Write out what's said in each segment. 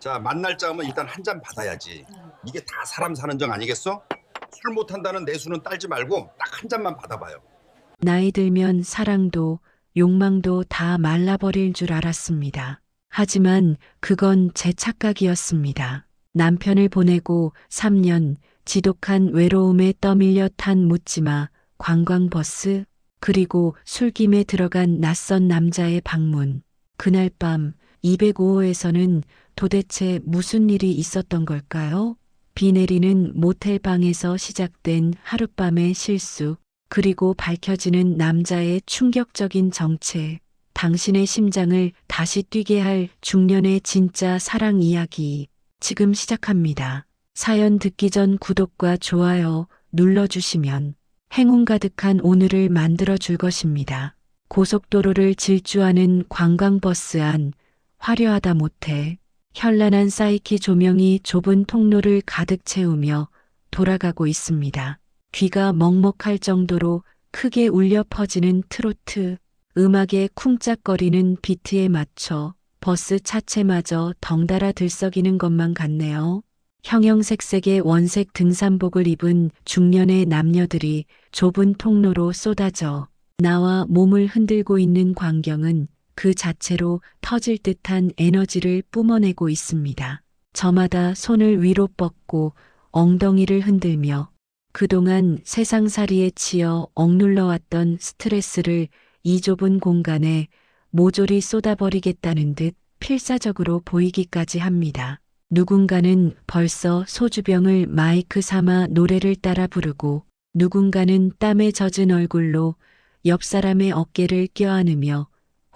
자, 만날 자면 일단 한 잔 받아야지. 이게 다 사람 사는 정 아니겠어? 술 못한다는 내수는 딸지 말고 딱 한 잔만 받아봐요. 나이 들면 사랑도 욕망도 다 말라버릴 줄 알았습니다. 하지만 그건 제 착각이었습니다. 남편을 보내고 3년 지독한 외로움에 떠밀려 탄 묻지마 관광버스 그리고 술김에 들어간 낯선 남자의 방문. 그날 밤 205호에서는 도대체 무슨 일이 있었던 걸까요? 비 내리는 모텔 방에서 시작된 하룻밤의 실수. 그리고 밝혀지는 남자의 충격적인 정체, 당신의 심장을 다시 뛰게 할 중년의 진짜 사랑 이야기, 지금 시작합니다. 사연 듣기 전 구독과 좋아요 눌러주시면 행운 가득한 오늘을 만들어줄 것입니다. 고속도로를 질주하는 관광버스 안, 화려하다 못해 현란한 사이키 조명이 좁은 통로를 가득 채우며 돌아가고 있습니다. 귀가 먹먹할 정도로 크게 울려 퍼지는 트로트, 음악의 쿵짝거리는 비트에 맞춰 버스 차체마저 덩달아 들썩이는 것만 같네요. 형형색색의 원색 등산복을 입은 중년의 남녀들이 좁은 통로로 쏟아져 나와 몸을 흔들고 있는 광경은 그 자체로 터질 듯한 에너지를 뿜어내고 있습니다. 저마다 손을 위로 뻗고 엉덩이를 흔들며 그동안 세상살이에 치여 억눌러왔던 스트레스를 이 좁은 공간에 모조리 쏟아버리겠다는 듯 필사적으로 보이기까지 합니다. 누군가는 벌써 소주병을 마이크 삼아 노래를 따라 부르고 누군가는 땀에 젖은 얼굴로 옆 사람의 어깨를 껴안으며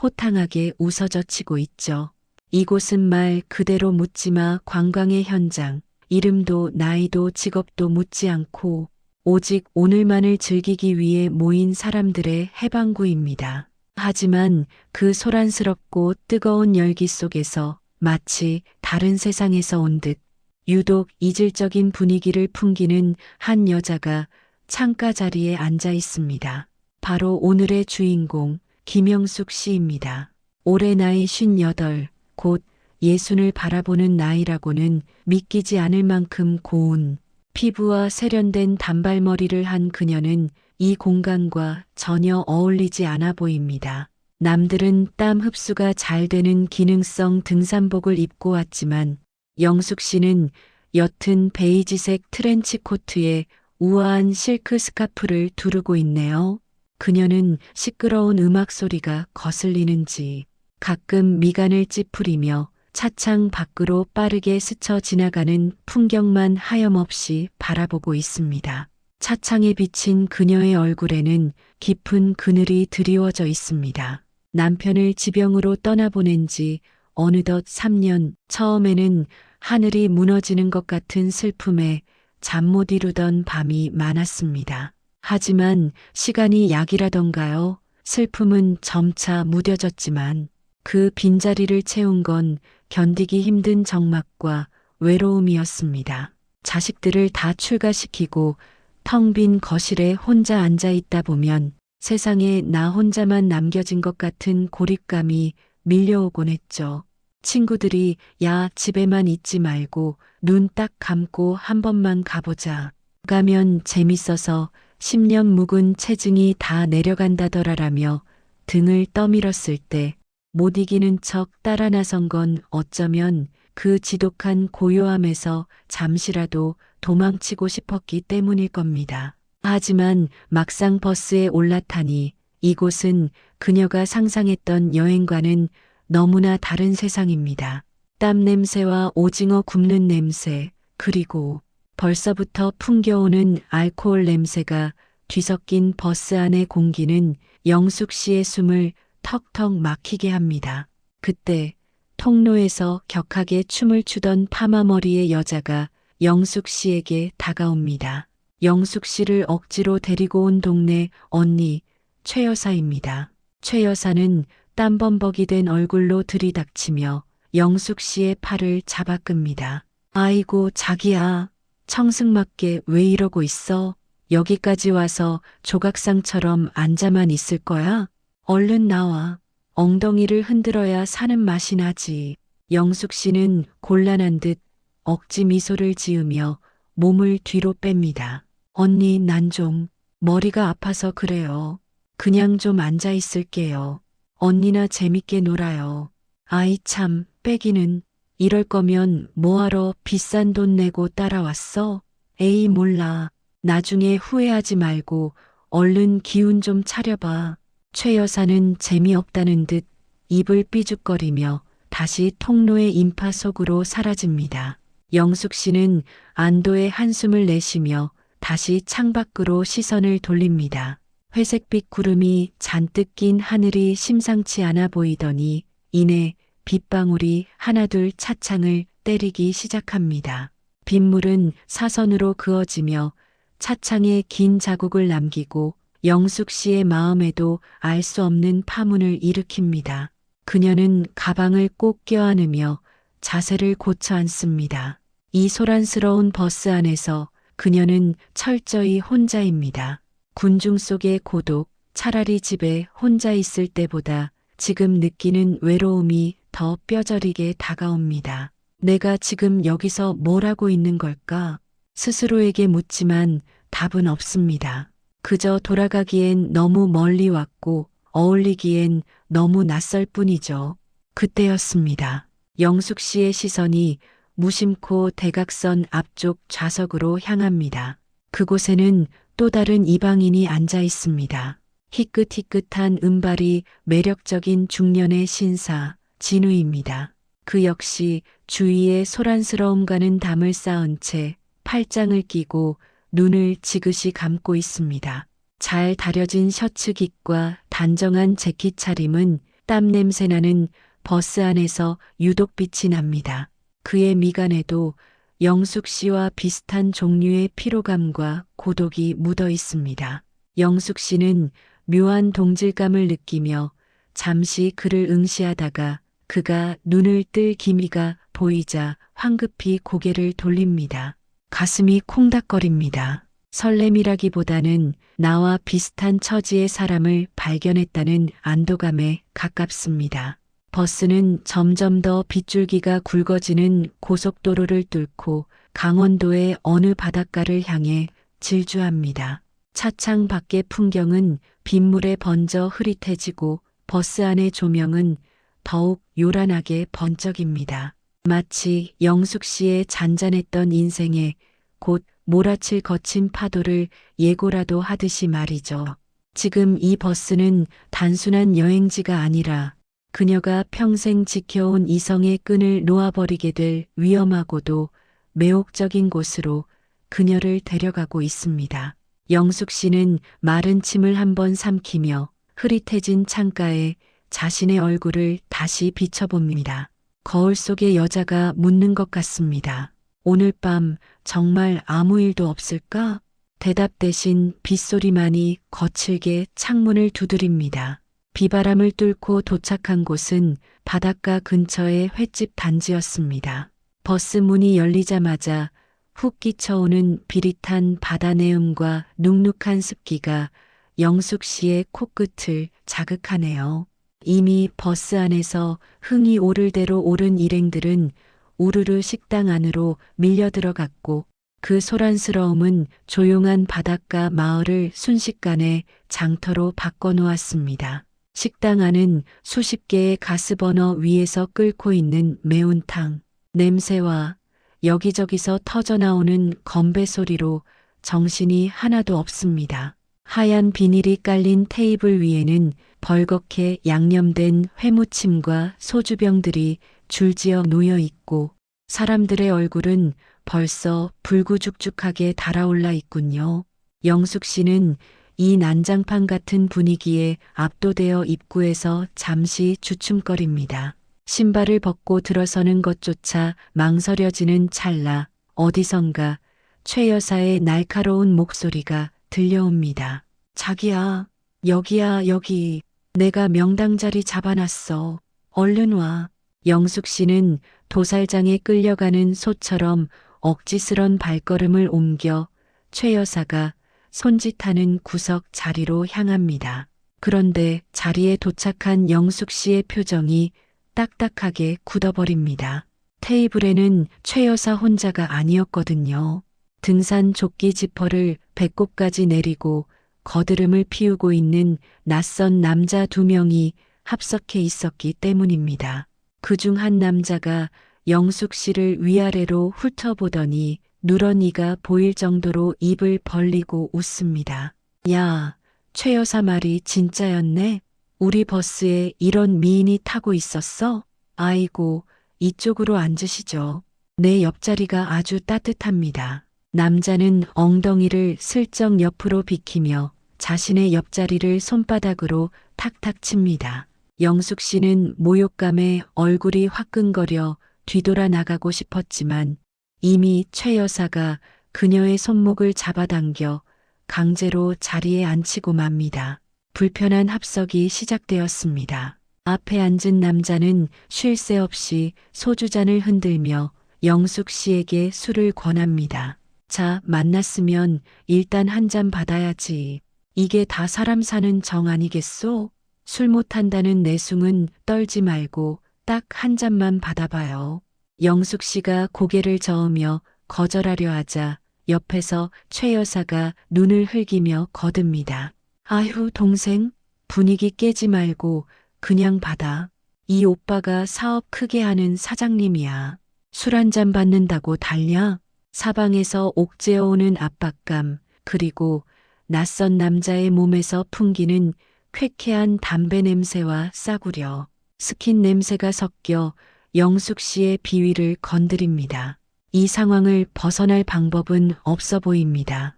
호탕하게 웃어젖히고 있죠. 이곳은 말 그대로 묻지마 관광의 현장. 이름도 나이도 직업도 묻지 않고 오직 오늘만을 즐기기 위해 모인 사람들의 해방구입니다. 하지만 그 소란스럽고 뜨거운 열기 속에서 마치 다른 세상에서 온 듯 유독 이질적인 분위기를 풍기는 한 여자가 창가 자리에 앉아 있습니다. 바로 오늘의 주인공 김영숙 씨입니다. 올해 나이 58, 곧 예순을 바라보는 나이라고는 믿기지 않을 만큼 고운 피부와 세련된 단발머리를 한 그녀는 이 공간과 전혀 어울리지 않아 보입니다. 남들은 땀 흡수가 잘 되는 기능성 등산복을 입고 왔지만 영숙 씨는 옅은 베이지색 트렌치 코트에 우아한 실크 스카프를 두르고 있네요. 그녀는 시끄러운 음악 소리가 거슬리는지 가끔 미간을 찌푸리며 차창 밖으로 빠르게 스쳐 지나가는 풍경만 하염없이 바라보고 있습니다. 차창에 비친 그녀의 얼굴에는 깊은 그늘이 드리워져 있습니다. 남편을 지병으로 떠나보낸 지 어느덧 3년, 처음에는 하늘이 무너지는 것 같은 슬픔에 잠 못 이루던 밤이 많았습니다. 하지만 시간이 약이라던가요. 슬픔은 점차 무뎌졌지만 그 빈자리를 채운 건 견디기 힘든 적막과 외로움이었습니다. 자식들을 다 출가시키고 텅 빈 거실에 혼자 앉아 있다 보면 세상에 나 혼자만 남겨진 것 같은 고립감이 밀려오곤 했죠. 친구들이 야, 집에만 있지 말고 눈 딱 감고 한 번만 가보자. 가면 재밌어서 10년 묵은 체증이 다 내려간다더라라며 등을 떠밀었을 때 못 이기는 척 따라 나선 건 어쩌면 그 지독한 고요함에서 잠시라도 도망치고 싶었기 때문일 겁니다. 하지만 막상 버스에 올라타니 이곳은 그녀가 상상했던 여행과는 너무나 다른 세상입니다. 땀 냄새와 오징어 굽는 냄새, 그리고 벌써부터 풍겨오는 알코올 냄새가 뒤섞인 버스 안의 공기는 영숙 씨의 숨을 턱턱 막히게 합니다. 그때 통로에서 격하게 춤을 추던 파마머리의 여자가 영숙 씨에게 다가옵니다. 영숙 씨를 억지로 데리고 온 동네 언니 최 여사입니다. 최 여사는 땀범벅이 된 얼굴로 들이닥치며 영숙 씨의 팔을 잡아 끕니다. 아이고 자기야, 청승맞게 왜 이러고 있어? 여기까지 와서 조각상처럼 앉아만 있을 거야? 얼른 나와. 엉덩이를 흔들어야 사는 맛이 나지. 영숙 씨는 곤란한 듯 억지 미소를 지으며 몸을 뒤로 뺍니다. 언니, 난 좀 머리가 아파서 그래요. 그냥 좀 앉아 있을게요. 언니나 재밌게 놀아요. 아이 참, 빼기는. 이럴 거면 뭐하러 비싼 돈 내고 따라왔어? 에이, 몰라. 나중에 후회하지 말고 얼른 기운 좀 차려봐. 최 여사는 재미없다는 듯 입을 삐죽거리며 다시 통로의 인파 속으로 사라집니다. 영숙 씨는 안도의 한숨을 내쉬며 다시 창밖으로 시선을 돌립니다. 회색빛 구름이 잔뜩 낀 하늘이 심상치 않아 보이더니 이내 빗방울이 하나둘 차창을 때리기 시작합니다. 빗물은 사선으로 그어지며 차창에 긴 자국을 남기고 영숙 씨의 마음에도 알 수 없는 파문을 일으킵니다. 그녀는 가방을 꼭 껴안으며 자세를 고쳐 앉습니다. 이 소란스러운 버스 안에서 그녀는 철저히 혼자입니다. 군중 속의 고독, 차라리 집에 혼자 있을 때보다 지금 느끼는 외로움이 더 뼈저리게 다가옵니다. 내가 지금 여기서 뭘 하고 있는 걸까? 스스로에게 묻지만 답은 없습니다. 그저 돌아가기엔 너무 멀리 왔고 어울리기엔 너무 낯설 뿐이죠. 그때였습니다. 영숙 씨의 시선이 무심코 대각선 앞쪽 좌석으로 향합니다. 그곳에는 또 다른 이방인이 앉아 있습니다. 희끗희끗한 은발이 매력적인 중년의 신사, 진우입니다. 그 역시 주위에 소란스러움과는 담을 쌓은 채 팔짱을 끼고 눈을 지그시 감고 있습니다. 잘 다려진 셔츠 깃과 단정한 재킷 차림은 땀 냄새 나는 버스 안에서 유독 빛이 납니다. 그의 미간에도 영숙 씨와 비슷한 종류의 피로감과 고독이 묻어 있습니다. 영숙 씨는 묘한 동질감을 느끼며 잠시 그를 응시하다가 그가 눈을 뜰 기미가 보이자 황급히 고개를 돌립니다. 가슴이 콩닥거립니다. 설렘이라기보다는 나와 비슷한 처지의 사람을 발견했다는 안도감에 가깝습니다. 버스는 점점 더 빗줄기가 굵어지는 고속도로를 뚫고 강원도의 어느 바닷가를 향해 질주합니다. 차창 밖의 풍경은 빗물에 번져 흐릿해지고 버스 안의 조명은 더욱 요란하게 번쩍입니다. 마치 영숙 씨의 잔잔했던 인생에 곧 몰아칠 거친 파도를 예고라도 하듯이 말이죠. 지금 이 버스는 단순한 여행지가 아니라 그녀가 평생 지켜온 이성의 끈을 놓아버리게 될 위험하고도 매혹적인 곳으로 그녀를 데려가고 있습니다. 영숙 씨는 마른 침을 한번 삼키며 흐릿해진 창가에 자신의 얼굴을 다시 비춰봅니다. 거울 속의 여자가 묻는 것 같습니다. 오늘 밤 정말 아무 일도 없을까? 대답 대신 빗소리만이 거칠게 창문을 두드립니다. 비바람을 뚫고 도착한 곳은 바닷가 근처의 횟집 단지였습니다. 버스 문이 열리자마자 훅 끼쳐오는 비릿한 바다 내음과 눅눅한 습기가 영숙 씨의 코끝을 자극하네요. 이미 버스 안에서 흥이 오를 대로 오른 일행들은 우르르 식당 안으로 밀려 들어갔고 그 소란스러움은 조용한 바닷가 마을을 순식간에 장터로 바꿔놓았습니다. 식당 안은 수십 개의 가스버너 위에서 끓고 있는 매운탕, 냄새와 여기저기서 터져나오는 건배 소리로 정신이 하나도 없습니다. 하얀 비닐이 깔린 테이블 위에는 벌겋게 양념된 회무침과 소주병들이 줄지어 놓여 있고 사람들의 얼굴은 벌써 불구죽죽하게 달아올라 있군요. 영숙 씨는 이 난장판 같은 분위기에 압도되어 입구에서 잠시 주춤거립니다. 신발을 벗고 들어서는 것조차 망설여지는 찰나 어디선가 최 여사의 날카로운 목소리가 들려옵니다. 자기야, 여기야, 여기. 내가 명당 자리 잡아놨어. 얼른 와. 영숙 씨는 도살장에 끌려가는 소처럼 억지스런 발걸음을 옮겨 최 여사가 손짓하는 구석 자리로 향합니다. 그런데 자리에 도착한 영숙 씨의 표정이 딱딱하게 굳어버립니다. 테이블에는 최 여사 혼자가 아니었거든요. 등산 조끼 지퍼를 배꼽까지 내리고 거드름을 피우고 있는 낯선 남자 2명이 합석해 있었기 때문입니다. 그중 한 남자가 영숙 씨를 위아래로 훑어보더니 누런 이가 보일 정도로 입을 벌리고 웃습니다. 야, 최 여사 말이 진짜였네? 우리 버스에 이런 미인이 타고 있었어? 아이고, 이쪽으로 앉으시죠. 내 옆자리가 아주 따뜻합니다. 남자는 엉덩이를 슬쩍 옆으로 비키며 자신의 옆자리를 손바닥으로 탁탁 칩니다. 영숙 씨는 모욕감에 얼굴이 화끈거려 뒤돌아 나가고 싶었지만 이미 최 여사가 그녀의 손목을 잡아당겨 강제로 자리에 앉히고 맙니다. 불편한 합석이 시작되었습니다. 앞에 앉은 남자는 쉴 새 없이 소주잔을 흔들며 영숙 씨에게 술을 권합니다. 자, 만났으면 일단 한 잔 받아야지. 이게 다 사람 사는 정 아니겠소? 술 못한다는 내숭은 떨지 말고 딱 한 잔만 받아봐요. 영숙 씨가 고개를 저으며 거절하려 하자 옆에서 최 여사가 눈을 흘기며 거듭니다. 아휴, 동생, 분위기 깨지 말고 그냥 받아. 이 오빠가 사업 크게 하는 사장님이야. 술 한 잔 받는다고 달냐? 사방에서 옥죄어오는 압박감, 그리고 낯선 남자의 몸에서 풍기는 쾌쾌한 담배 냄새와 싸구려, 스킨 냄새가 섞여 영숙 씨의 비위를 건드립니다. 이 상황을 벗어날 방법은 없어 보입니다.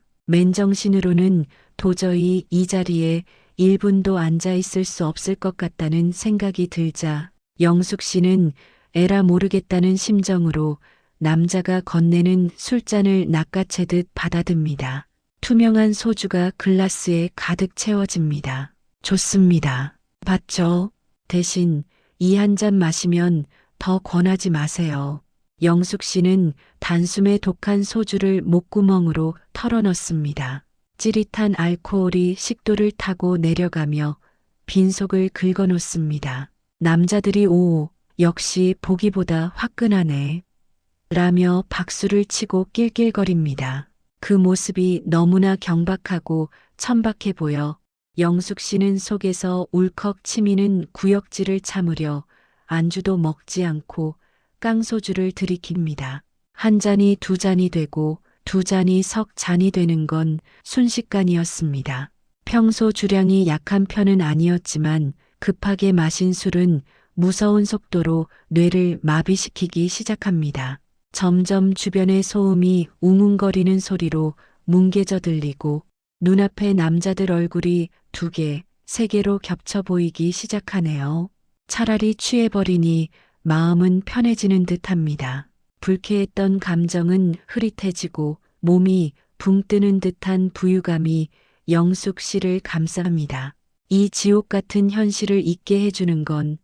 맨정신으로는 도저히 이 자리에 1분도 앉아 있을 수 없을 것 같다는 생각이 들자 영숙 씨는 에라 모르겠다는 심정으로 남자가 건네는 술잔을 낚아채듯 받아듭니다. 투명한 소주가 글라스에 가득 채워집니다. 좋습니다. 봤죠? 대신 이 한 잔 마시면 더 권하지 마세요. 영숙 씨는 단숨에 독한 소주를 목구멍으로 털어넣습니다. 찌릿한 알코올이 식도를 타고 내려가며 빈속을 긁어놓습니다. 남자들이 오, 역시 보기보다 화끈하네. 라며 박수를 치고 낄낄거립니다. 그 모습이 너무나 경박하고 천박해 보여 영숙 씨는 속에서 울컥 치미는 구역질을 참으려 안주도 먹지 않고 깡소주를 들이킵니다. 한 잔이 두 잔이 되고 두 잔이 석 잔이 되는 건 순식간이었습니다. 평소 주량이 약한 편은 아니었지만 급하게 마신 술은 무서운 속도로 뇌를 마비시키기 시작합니다. 점점 주변의 소음이 웅웅거리는 소리로 뭉개져 들리고 눈앞의 남자들 얼굴이 2개, 3개로 겹쳐 보이기 시작하네요. 차라리 취해버리니 마음은 편해지는 듯합니다. 불쾌했던 감정은 흐릿해지고 몸이 붕 뜨는 듯한 부유감이 영숙 씨를 감쌉니다. 이 지옥 같은 현실을 잊게 해주는 건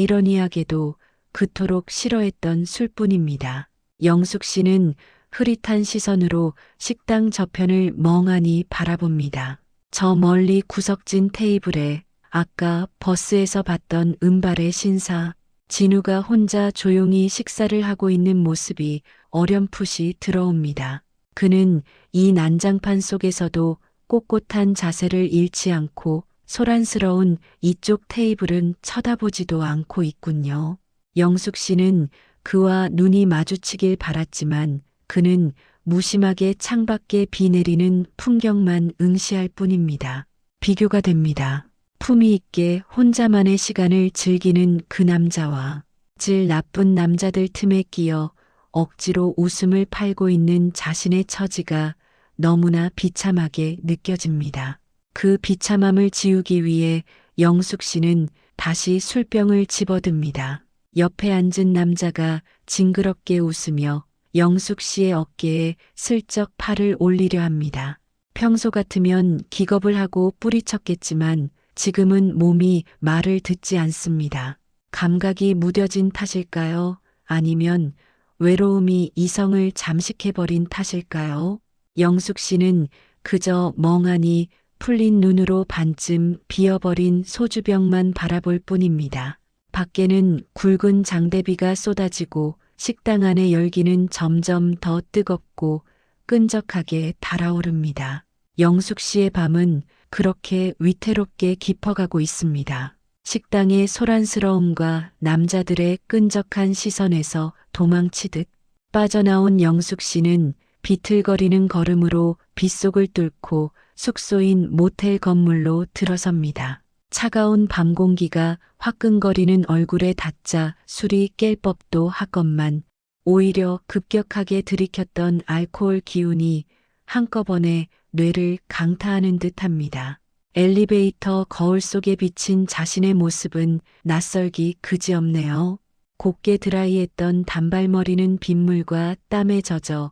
아이러니하게도 그토록 싫어했던 술뿐입니다. 영숙 씨는 흐릿한 시선으로 식당 저편을 멍하니 바라봅니다. 저 멀리 구석진 테이블에 아까 버스에서 봤던 은발의 신사 진우가 혼자 조용히 식사를 하고 있는 모습이 어렴풋이 들어옵니다. 그는 이 난장판 속에서도 꼿꼿한 자세를 잃지 않고 소란스러운 이쪽 테이블은 쳐다보지도 않고 있군요. 영숙 씨는 그와 눈이 마주치길 바랐지만 그는 무심하게 창밖에 비 내리는 풍경만 응시할 뿐입니다. 비교가 됩니다. 품위 있게 혼자만의 시간을 즐기는 그 남자와 질 나쁜 남자들 틈에 끼어 억지로 웃음을 팔고 있는 자신의 처지가 너무나 비참하게 느껴집니다. 그 비참함을 지우기 위해 영숙 씨는 다시 술병을 집어듭니다. 옆에 앉은 남자가 징그럽게 웃으며 영숙 씨의 어깨에 슬쩍 팔을 올리려 합니다. 평소 같으면 기겁을 하고 뿌리쳤겠지만 지금은 몸이 말을 듣지 않습니다. 감각이 무뎌진 탓일까요? 아니면 외로움이 이성을 잠식해버린 탓일까요? 영숙 씨는 그저 멍하니 풀린 눈으로 반쯤 비어버린 소주병만 바라볼 뿐입니다. 밖에는 굵은 장대비가 쏟아지고 식당 안의 열기는 점점 더 뜨겁고 끈적하게 달아오릅니다. 영숙 씨의 밤은 그렇게 위태롭게 깊어가고 있습니다. 식당의 소란스러움과 남자들의 끈적한 시선에서 도망치듯 빠져나온 영숙 씨는 비틀거리는 걸음으로 빗속을 뚫고 숙소인 모텔 건물로 들어섭니다. 차가운 밤 공기가 화끈거리는 얼굴에 닿자 술이 깰 법도 하건만 오히려 급격하게 들이켰던 알코올 기운이 한꺼번에 뇌를 강타하는 듯합니다. 엘리베이터 거울 속에 비친 자신의 모습은 낯설기 그지없네요. 곱게 드라이했던 단발머리는 빗물과 땀에 젖어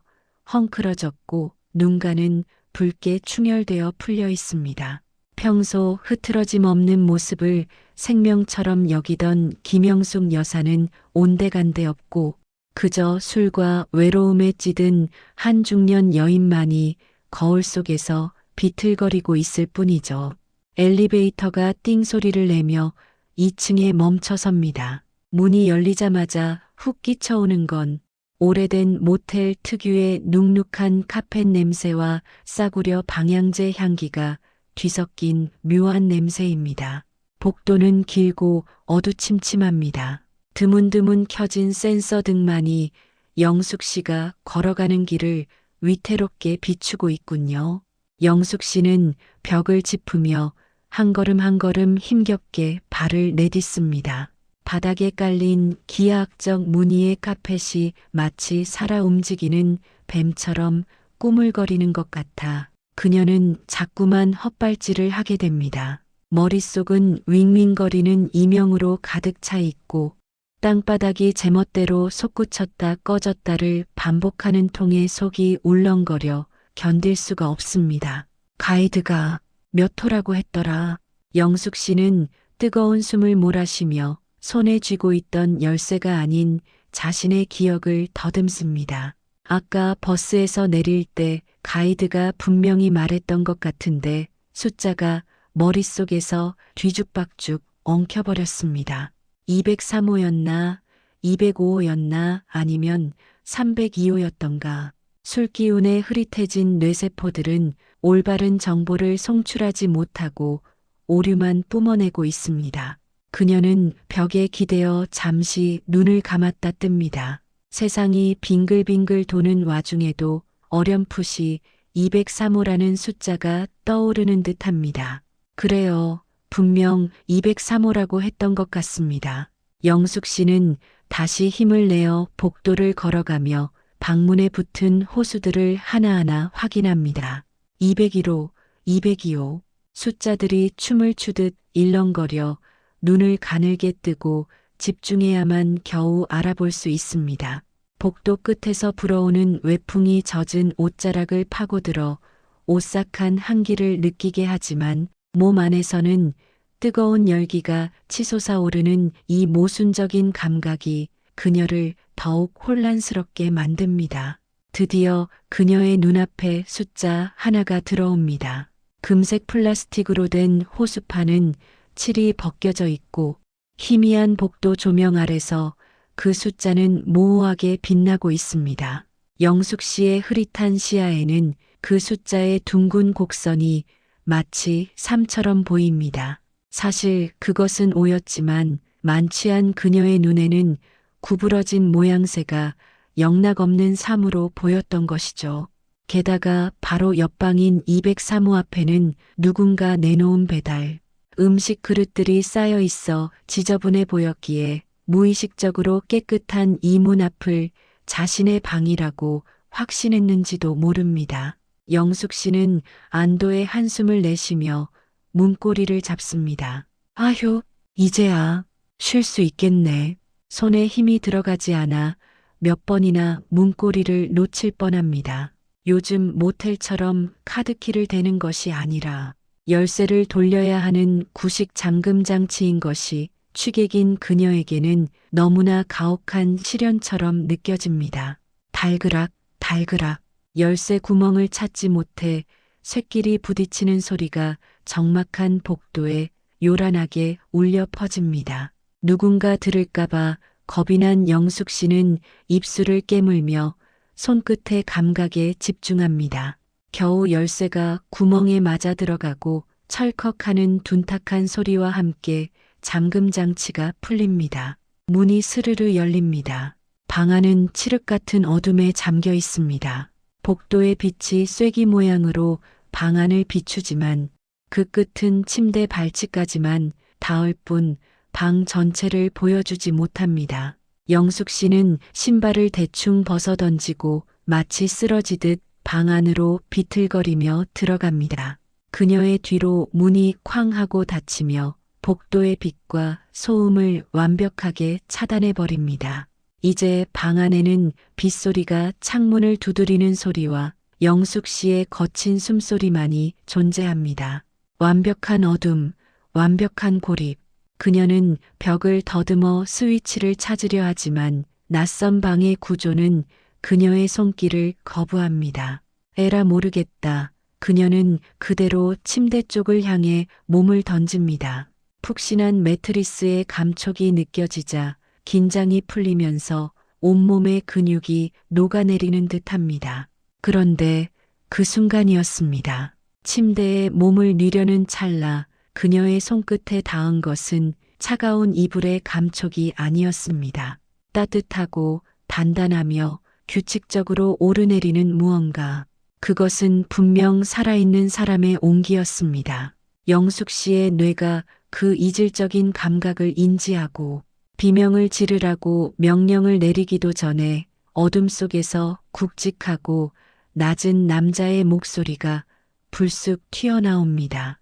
헝클어졌고 눈가는 붉게 충혈되어 풀려 있습니다. 평소 흐트러짐 없는 모습을 생명처럼 여기던 김영숙 여사는 온데간데 없고 그저 술과 외로움에 찌든 한 중년 여인만이 거울 속에서 비틀거리고 있을 뿐이죠. 엘리베이터가 띵 소리를 내며 2층에 멈춰섭니다. 문이 열리자마자 훅 끼쳐오는 건 오래된 모텔 특유의 눅눅한 카펫 냄새와 싸구려 방향제 향기가 뒤섞인 묘한 냄새입니다. 복도는 길고 어두침침합니다. 드문드문 켜진 센서 등만이 영숙 씨가 걸어가는 길을 위태롭게 비추고 있군요. 영숙 씨는 벽을 짚으며 한 걸음 한 걸음 힘겹게 발을 내딛습니다. 바닥에 깔린 기하학적 무늬의 카펫이 마치 살아 움직이는 뱀처럼 꾸물거리는 것 같아 그녀는 자꾸만 헛발질을 하게 됩니다. 머릿속은 윙윙거리는 이명으로 가득 차 있고 땅바닥이 제멋대로 솟구쳤다 꺼졌다를 반복하는 통에 속이 울렁거려 견딜 수가 없습니다. 가이드가 몇 호라고 했더라. 영숙 씨는 뜨거운 숨을 몰아쉬며 손에 쥐고 있던 열쇠가 아닌 자신의 기억을 더듬습니다. 아까 버스에서 내릴 때 가이드가 분명히 말했던 것 같은데 숫자가 머릿속에서 뒤죽박죽 엉켜버렸습니다. 203호였나 205호였나 아니면 302호였던가. 술기운에 흐릿해진 뇌세포들은 올바른 정보를 송출하지 못하고 오류만 뿜어내고 있습니다. 그녀는 벽에 기대어 잠시 눈을 감았다 뜹니다. 세상이 빙글빙글 도는 와중에도 어렴풋이 203호라는 숫자가 떠오르는 듯합니다. 그래요. 분명 203호라고 했던 것 같습니다. 영숙 씨는 다시 힘을 내어 복도를 걸어가며 방문에 붙은 호수들을 하나하나 확인합니다. 201호, 202호. 숫자들이 춤을 추듯 일렁거려 눈을 가늘게 뜨고 집중해야만 겨우 알아볼 수 있습니다. 복도 끝에서 불어오는 외풍이 젖은 옷자락을 파고들어 오싹한 한기를 느끼게 하지만 몸 안에서는 뜨거운 열기가 치솟아 오르는 이 모순적인 감각이 그녀를 더욱 혼란스럽게 만듭니다. 드디어 그녀의 눈앞에 숫자 하나가 들어옵니다. 금색 플라스틱으로 된 호수판은 칠이 벗겨져 있고 희미한 복도 조명 아래서 그 숫자는 모호하게 빛나고 있습니다. 영숙 씨의 흐릿한 시야에는 그 숫자의 둥근 곡선이 마치 삶처럼 보입니다. 사실 그것은 오였지만 만취한 그녀의 눈에는 구부러진 모양새가 영락없는 삶으로 보였던 것이죠. 게다가 바로 옆방인 203호 앞에는 누군가 내놓은 배달, 음식 그릇들이 쌓여 있어 지저분해 보였기에 무의식적으로 깨끗한 이 문 앞을 자신의 방이라고 확신했는지도 모릅니다. 영숙 씨는 안도의 한숨을 내쉬며 문고리를 잡습니다. 아휴, 이제야 쉴 수 있겠네. 손에 힘이 들어가지 않아 몇 번이나 문고리를 놓칠 뻔합니다. 요즘 모텔처럼 카드키를 대는 것이 아니라 열쇠를 돌려야 하는 구식 잠금 장치인 것이 취객인 그녀에게는 너무나 가혹한 시련처럼 느껴집니다. 달그락, 달그락. 열쇠 구멍을 찾지 못해 쇳길이 부딪히는 소리가 적막한 복도에 요란하게 울려 퍼집니다. 누군가 들을까봐 겁이 난 영숙 씨는 입술을 깨물며 손끝의 감각에 집중합니다. 겨우 열쇠가 구멍에 맞아 들어가고 철컥하는 둔탁한 소리와 함께 잠금 장치가 풀립니다. 문이 스르르 열립니다. 방 안은 칠흑 같은 어둠에 잠겨 있습니다. 복도의 빛이 쐐기 모양으로 방 안을 비추지만 그 끝은 침대 발치까지만 닿을 뿐 방 전체를 보여주지 못합니다. 영숙 씨는 신발을 대충 벗어 던지고 마치 쓰러지듯 방 안으로 비틀거리며 들어갑니다. 그녀의 뒤로 문이 쾅 하고 닫히며 복도의 빛과 소음을 완벽하게 차단해버립니다. 이제 방 안에는 빗소리가 창문을 두드리는 소리와 영숙 씨의 거친 숨소리만이 존재합니다. 완벽한 어둠, 완벽한 고립. 그녀는 벽을 더듬어 스위치를 찾으려 하지만 낯선 방의 구조는 그녀의 손길을 거부합니다. 에라 모르겠다. 그녀는 그대로 침대 쪽을 향해 몸을 던집니다. 푹신한 매트리스의 감촉이 느껴지자 긴장이 풀리면서 온몸의 근육이 녹아내리는 듯합니다. 그런데 그 순간이었습니다. 침대에 몸을 뉘려는 찰나 그녀의 손끝에 닿은 것은 차가운 이불의 감촉이 아니었습니다. 따뜻하고 단단하며 규칙적으로 오르내리는 무언가. 그것은 분명 살아있는 사람의 온기였습니다. 영숙 씨의 뇌가 그 이질적인 감각을 인지하고 비명을 지르라고 명령을 내리기도 전에 어둠 속에서 굵직하고 낮은 남자의 목소리가 불쑥 튀어나옵니다.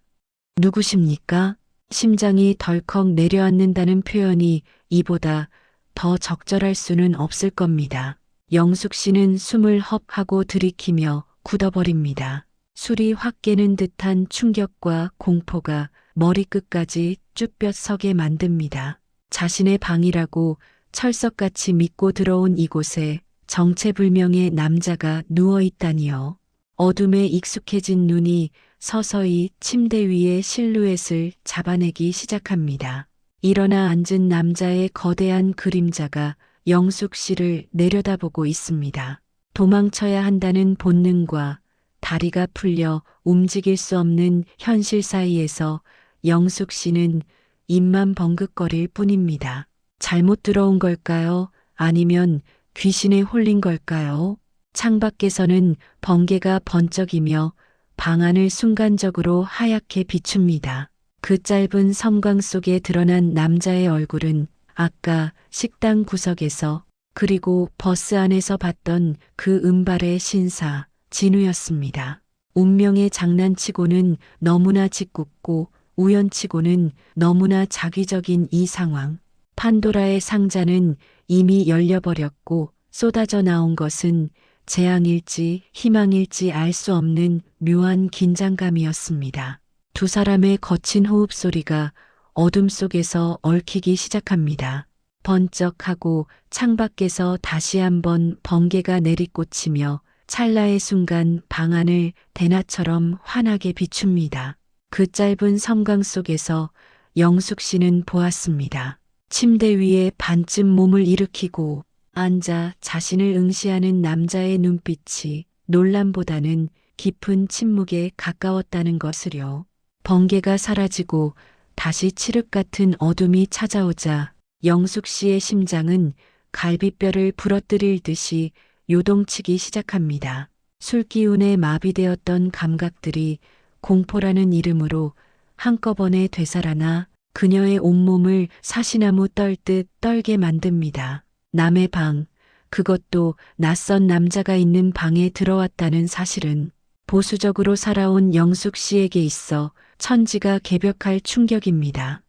누구십니까? 심장이 덜컥 내려앉는다는 표현이 이보다 더 적절할 수는 없을 겁니다. 영숙 씨는 숨을 헉 하고 들이키며 굳어버립니다. 술이 확 깨는 듯한 충격과 공포가 머리끝까지 쭈뼛 서게 만듭니다. 자신의 방이라고 철석같이 믿고 들어온 이곳에 정체불명의 남자가 누워있다니요. 어둠에 익숙해진 눈이 서서히 침대 위의 실루엣을 잡아내기 시작합니다. 일어나 앉은 남자의 거대한 그림자가 영숙 씨를 내려다보고 있습니다. 도망쳐야 한다는 본능과 다리가 풀려 움직일 수 없는 현실 사이에서 영숙 씨는 입만 벙긋거릴 뿐입니다. 잘못 들어온 걸까요? 아니면 귀신에 홀린 걸까요? 창밖에서는 번개가 번쩍이며 방 안을 순간적으로 하얗게 비춥니다. 그 짧은 섬광 속에 드러난 남자의 얼굴은 아까 식당 구석에서 그리고 버스 안에서 봤던 그 은발의 신사 진우였습니다. 운명의 장난치고는 너무나 짓궂고 우연치고는 너무나 자기적인 이 상황. 판도라의 상자는 이미 열려버렸고 쏟아져 나온 것은 재앙일지 희망일지 알 수 없는 묘한 긴장감이었습니다. 두 사람의 거친 호흡 소리가 어둠 속에서 얽히기 시작합니다. 번쩍하고 창밖에서 다시 한번 번개가 내리꽂히며 찰나의 순간 방 안을 대낮처럼 환하게 비춥니다. 그 짧은 섬광 속에서 영숙 씨는 보았습니다. 침대 위에 반쯤 몸을 일으키고 앉아 자신을 응시하는 남자의 눈빛이 놀람보다는 깊은 침묵에 가까웠다는 것을요. 번개가 사라지고 다시 칠흑 같은 어둠이 찾아오자 영숙 씨의 심장은 갈비뼈를 부러뜨릴 듯이 요동치기 시작합니다. 술기운에 마비되었던 감각들이 공포라는 이름으로 한꺼번에 되살아나 그녀의 온몸을 사시나무 떨듯 떨게 만듭니다. 남의 방, 그것도 낯선 남자가 있는 방에 들어왔다는 사실은 보수적으로 살아온 영숙 씨에게 있어 천지가 개벽할 충격입니다.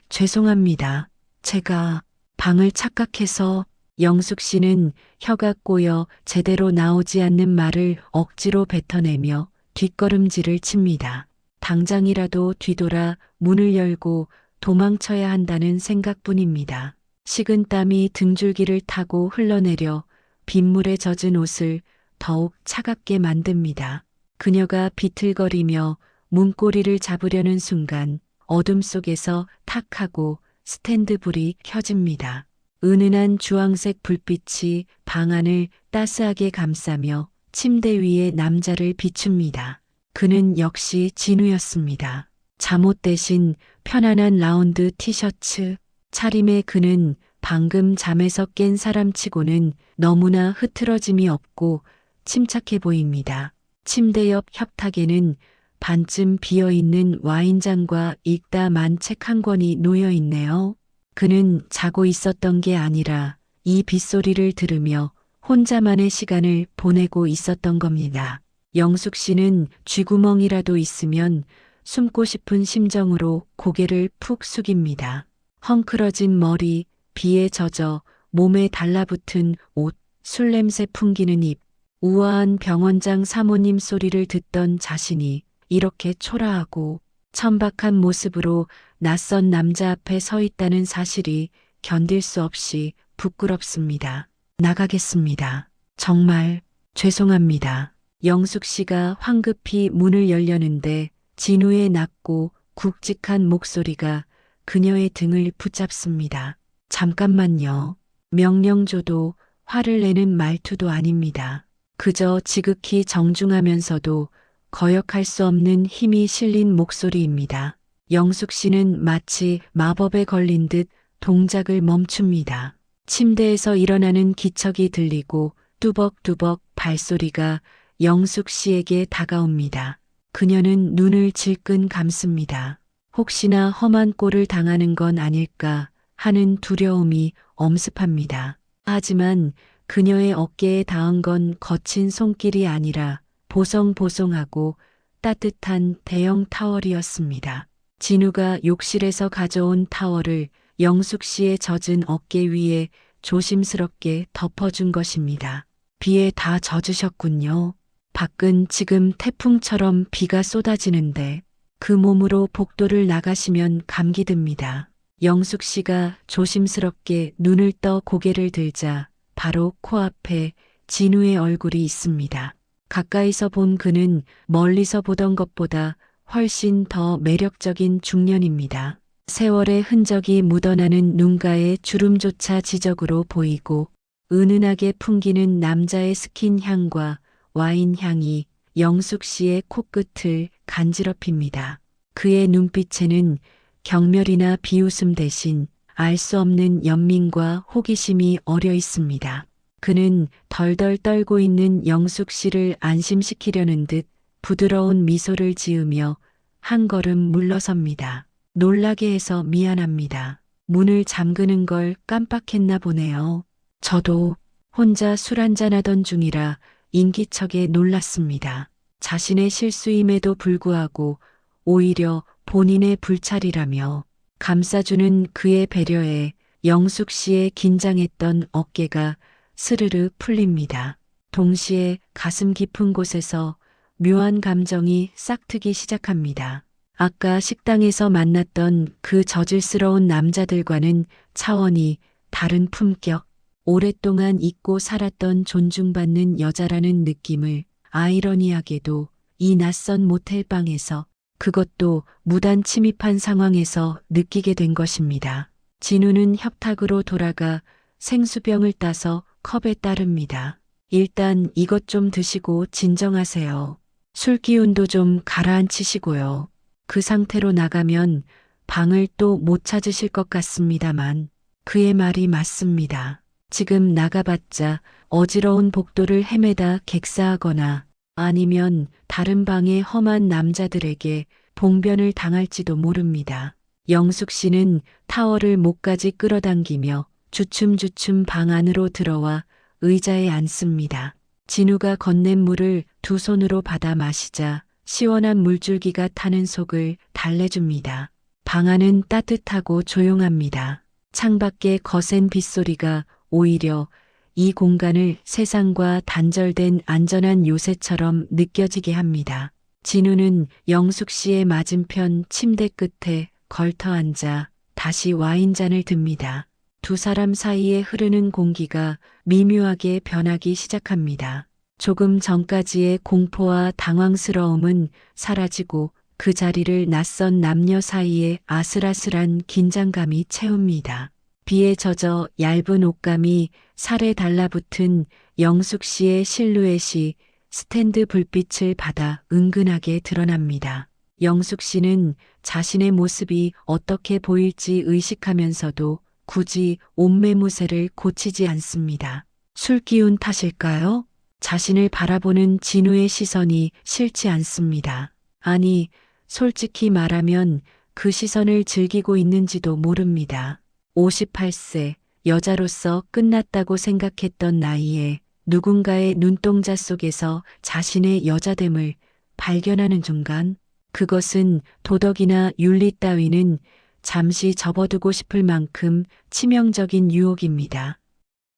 죄송합니다. 제가 방을 착각해서. 영숙 씨는 혀가 꼬여 제대로 나오지 않는 말을 억지로 뱉어내며 뒷걸음질을 칩니다. 당장이라도 뒤돌아 문을 열고 도망쳐야 한다는 생각뿐입니다. 식은땀이 등줄기를 타고 흘러내려 빗물에 젖은 옷을 더욱 차갑게 만듭니다. 그녀가 비틀거리며 문고리를 잡으려는 순간 어둠 속에서 탁 하고 스탠드 불이 켜집니다. 은은한 주황색 불빛이 방 안을 따스하게 감싸며 침대 위에 남자를 비춥니다. 그는 역시 진우였습니다. 잠옷 대신 편안한 라운드 티셔츠, 차림의 그는 방금 잠에서 깬 사람치고는 너무나 흐트러짐이 없고 침착해 보입니다. 침대 옆 협탁에는 반쯤 비어있는 와인잔과 읽다만 책 한 권이 놓여 있네요. 그는 자고 있었던 게 아니라 이 빗소리를 들으며 혼자만의 시간을 보내고 있었던 겁니다. 영숙 씨는 쥐구멍이라도 있으면 숨고 싶은 심정으로 고개를 푹 숙입니다. 헝클어진 머리, 비에 젖어 몸에 달라붙은 옷, 술 냄새 풍기는 입, 우아한 병원장 사모님 소리를 듣던 자신이 이렇게 초라하고 천박한 모습으로 낯선 남자 앞에 서 있다는 사실이 견딜 수 없이 부끄럽습니다. 나가겠습니다. 정말 죄송합니다. 영숙 씨가 황급히 문을 열려는데 진우의 낮고 굵직한 목소리가 그녀의 등을 붙잡습니다. 잠깐만요. 명령조도 화를 내는 말투도 아닙니다. 그저 지극히 정중하면서도 거역할 수 없는 힘이 실린 목소리입니다. 영숙 씨는 마치 마법에 걸린 듯 동작을 멈춥니다. 침대에서 일어나는 기척이 들리고 뚜벅뚜벅 발소리가 영숙 씨에게 다가옵니다. 그녀는 눈을 질끈 감습니다. 혹시나 험한 꼴을 당하는 건 아닐까 하는 두려움이 엄습합니다. 하지만 그녀의 어깨에 닿은 건 거친 손길이 아니라 보송보송하고 따뜻한 대형 타월이었습니다. 진우가 욕실에서 가져온 타월을 영숙 씨의 젖은 어깨 위에 조심스럽게 덮어준 것입니다. 비에 다 젖으셨군요. 밖은 지금 태풍처럼 비가 쏟아지는데 그 몸으로 복도를 나가시면 감기 듭니다. 영숙 씨가 조심스럽게 눈을 떠 고개를 들자 바로 코앞에 진우의 얼굴이 있습니다. 가까이서 본 그는 멀리서 보던 것보다 훨씬 더 매력적인 중년입니다. 세월의 흔적이 묻어나는 눈가의 주름조차 지적으로 보이고 은은하게 풍기는 남자의 스킨 향과 와인 향이 영숙 씨의 코끝을 간지럽힙니다. 그의 눈빛에는 경멸이나 비웃음 대신 알 수 없는 연민과 호기심이 어려 있습니다. 그는 덜덜 떨고 있는 영숙 씨를 안심시키려는 듯 부드러운 미소를 지으며 한 걸음 물러섭니다. 놀라게 해서 미안합니다. 문을 잠그는 걸 깜빡했나 보네요. 저도 혼자 술 한잔하던 중이라 인기척에 놀랐습니다. 자신의 실수임에도 불구하고 오히려 본인의 불찰이라며 감싸주는 그의 배려에 영숙 씨의 긴장했던 어깨가 스르르 풀립니다. 동시에 가슴 깊은 곳에서 묘한 감정이 싹트기 시작합니다. 아까 식당에서 만났던 그 저질스러운 남자들과는 차원이 다른 품격, 오랫동안 잊고 살았던 존중받는 여자라는 느낌을 아이러니하게도 이 낯선 모텔방에서 그것도 무단 침입한 상황에서 느끼게 된 것입니다. 진우는 협탁으로 돌아가 생수병을 따서 컵에 따릅니다. 일단 이것 좀 드시고 진정하세요. 술 기운도 좀 가라앉히시고요. 그 상태로 나가면 방을 또 못 찾으실 것 같습니다만 그의 말이 맞습니다. 지금 나가봤자 어지러운 복도를 헤매다 객사하거나 아니면 다른 방의 험한 남자들에게 봉변을 당할지도 모릅니다. 영숙 씨는 타월을 목까지 끌어당기며 주춤주춤 방 안으로 들어와 의자에 앉습니다. 진우가 건넨 물을 두 손으로 받아 마시자 시원한 물줄기가 타는 속을 달래줍니다. 방 안은 따뜻하고 조용합니다. 창밖의 거센 빗소리가 오히려 이 공간을 세상과 단절된 안전한 요새처럼 느껴지게 합니다. 진우는 영숙 씨의 맞은편 침대 끝에 걸터 앉아 다시 와인잔을 듭니다. 두 사람 사이에 흐르는 공기가 미묘하게 변하기 시작합니다. 조금 전까지의 공포와 당황스러움은 사라지고 그 자리를 낯선 남녀 사이에 아슬아슬한 긴장감이 채웁니다. 비에 젖어 얇은 옷감이 살에 달라붙은 영숙 씨의 실루엣이 스탠드 불빛을 받아 은근하게 드러납니다. 영숙 씨는 자신의 모습이 어떻게 보일지 의식하면서도 굳이 옷매무새를 고치지 않습니다. 술 기운 탓일까요? 자신을 바라보는 진우의 시선이 싫지 않습니다. 아니, 솔직히 말하면 그 시선을 즐기고 있는지도 모릅니다. 58세, 여자로서 끝났다고 생각했던 나이에 누군가의 눈동자 속에서 자신의 여자됨을 발견하는 순간, 그것은 도덕이나 윤리 따위는 잠시 접어두고 싶을 만큼 치명적인 유혹입니다.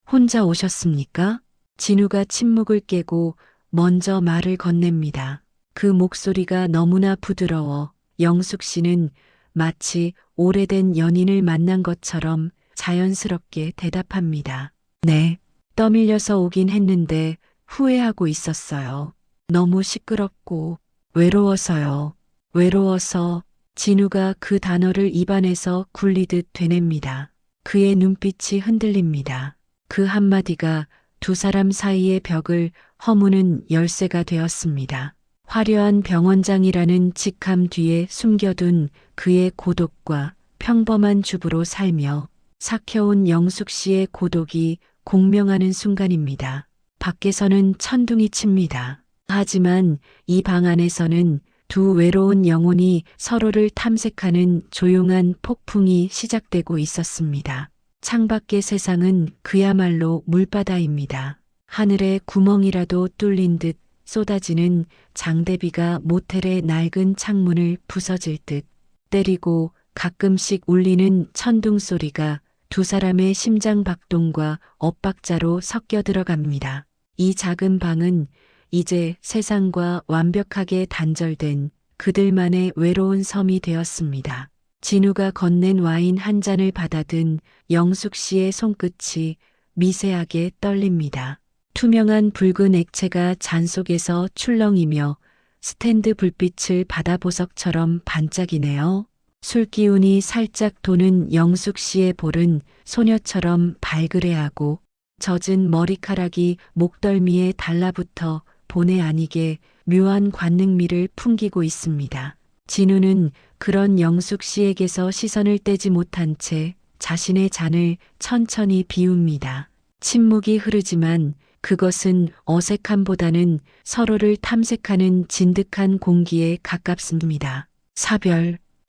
혼자 오셨습니까? 진우가 침묵을 깨고 먼저 말을 건넵니다. 그 목소리가 너무나 부드러워 영숙 씨는 마치 오래된 연인을 만난 것처럼 자연스럽게 대답합니다. 네, 떠밀려서 오긴 했는데 후회하고 있었어요. 너무 시끄럽고 외로워서요. 외로워서. 진우가 그 단어를 입안에서 굴리듯 되냅니다. 그의 눈빛이 흔들립니다. 그 한마디가 두 사람 사이의 벽을 허무는 열쇠가 되었습니다. 화려한 병원장이라는 직함 뒤에 숨겨둔 그의 고독과 평범한 주부로 살며 삭혀온 영숙 씨의 고독이 공명하는 순간입니다. 밖에서는 천둥이 칩니다. 하지만 이 방 안에서는 두 외로운 영혼이 서로를 탐색하는 조용한 폭풍이 시작되고 있었습니다. 창밖의 세상은 그야말로 물바다입니다. 하늘에 구멍이라도 뚫린 듯 쏟아지는 장대비가 모텔의 낡은 창문을 부서질 듯 때리고 가끔씩 울리는 천둥 소리가 두 사람의 심장 박동과 엇박자로 섞여 들어갑니다. 이 작은 방은 이제 세상과 완벽하게 단절된 그들만의 외로운 섬이 되었습니다. 진우가 건넨 와인 한 잔을 받아든 영숙 씨의 손끝이 미세하게 떨립니다. 투명한 붉은 액체가 잔 속에서 출렁이며 스탠드 불빛을 바다보석처럼 반짝이네요. 술 기운이 살짝 도는 영숙 씨의 볼은 소녀처럼 발그레하고 젖은 머리카락이 목덜미에 달라붙어 본의 아니게 묘한 관능미를 풍기고 있습니다. 진우는 그런 영숙 씨에게서 시선을 떼지 못한 채 자신의 잔을 천천히 비웁니다. 침묵이 흐르지만 그것은 어색함보다는 서로를 탐색하는 진득한 공기에 가깝습니다.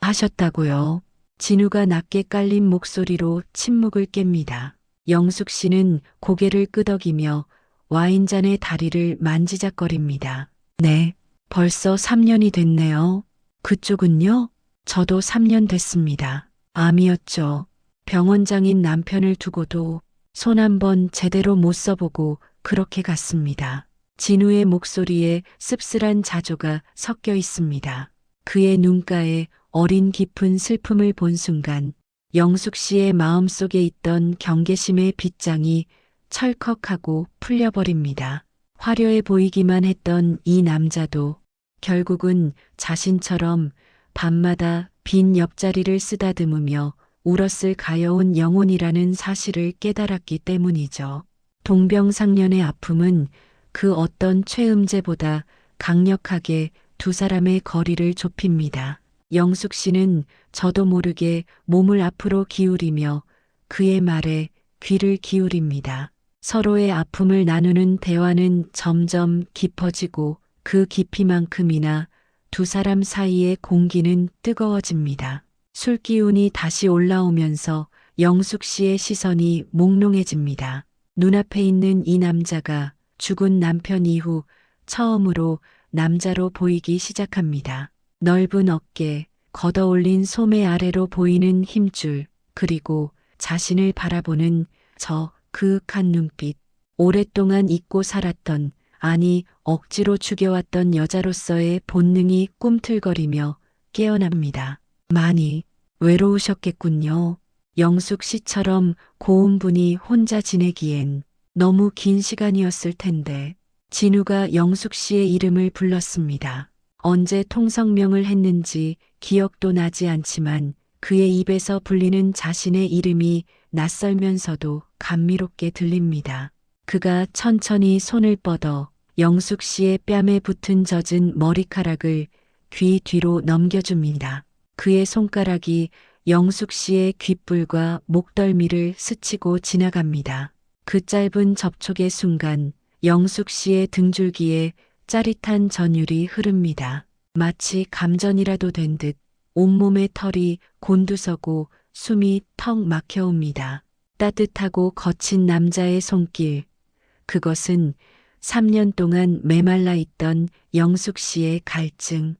사별하셨다고요? 진우가 낮게 깔린 목소리로 침묵을 깹니다. 영숙 씨는 고개를 끄덕이며 와인잔의 다리를 만지작거립니다. 네, 벌써 3년이 됐네요. 그쪽은요? 저도 3년 됐습니다. 암이었죠. 병원장인 남편을 두고도 손 한 번 제대로 못 써보고 그렇게 갔습니다. 진우의 목소리에 씁쓸한 자조가 섞여 있습니다. 그의 눈가에 어린 깊은 슬픔을 본 순간 영숙 씨의 마음속에 있던 경계심의 빗장이 철컥하고 풀려버립니다. 화려해 보이기만 했던 이 남자도 결국은 자신처럼 밤마다 빈 옆자리를 쓰다듬으며 울었을 가여운 영혼이라는 사실을 깨달았기 때문이죠. 동병상련의 아픔은 그 어떤 최음제보다 강력하게 두 사람의 거리를 좁힙니다. 영숙 씨는 저도 모르게 몸을 앞으로 기울이며 그의 말에 귀를 기울입니다. 서로의 아픔을 나누는 대화는 점점 깊어지고 그 깊이만큼이나 두 사람 사이의 공기는 뜨거워집니다. 술 기운이 다시 올라오면서 영숙 씨의 시선이 몽롱해집니다. 눈앞에 있는 이 남자가 죽은 남편 이후 처음으로 남자로 보이기 시작합니다. 넓은 어깨, 걷어올린 소매 아래로 보이는 힘줄, 그리고 자신을 바라보는 저 그윽한 눈빛. 오랫동안 잊고 살았던, 아니 억지로 죽여왔던 여자로서의 본능이 꿈틀거리며 깨어납니다. 많이 외로우셨겠군요. 영숙 씨처럼 고운 분이 혼자 지내기엔 너무 긴 시간이었을 텐데. 진우가 영숙 씨의 이름을 불렀습니다. 언제 통성명을 했는지 기억도 나지 않지만 그의 입에서 불리는 자신의 이름이 낯설면서도 감미롭게 들립니다. 그가 천천히 손을 뻗어 영숙 씨의 뺨에 붙은 젖은 머리카락을 귀 뒤로 넘겨줍니다. 그의 손가락이 영숙 씨의 귓불과 목덜미를 스치고 지나갑니다. 그 짧은 접촉의 순간 영숙 씨의 등줄기에 짜릿한 전율이 흐릅니다. 마치 감전이라도 된 듯 온몸의 털이 곤두서고 숨이 턱 막혀옵니다. 따뜻하고 거친 남자의 손길. 그것은 3년 동안 메말라 있던 영숙 씨의 갈증.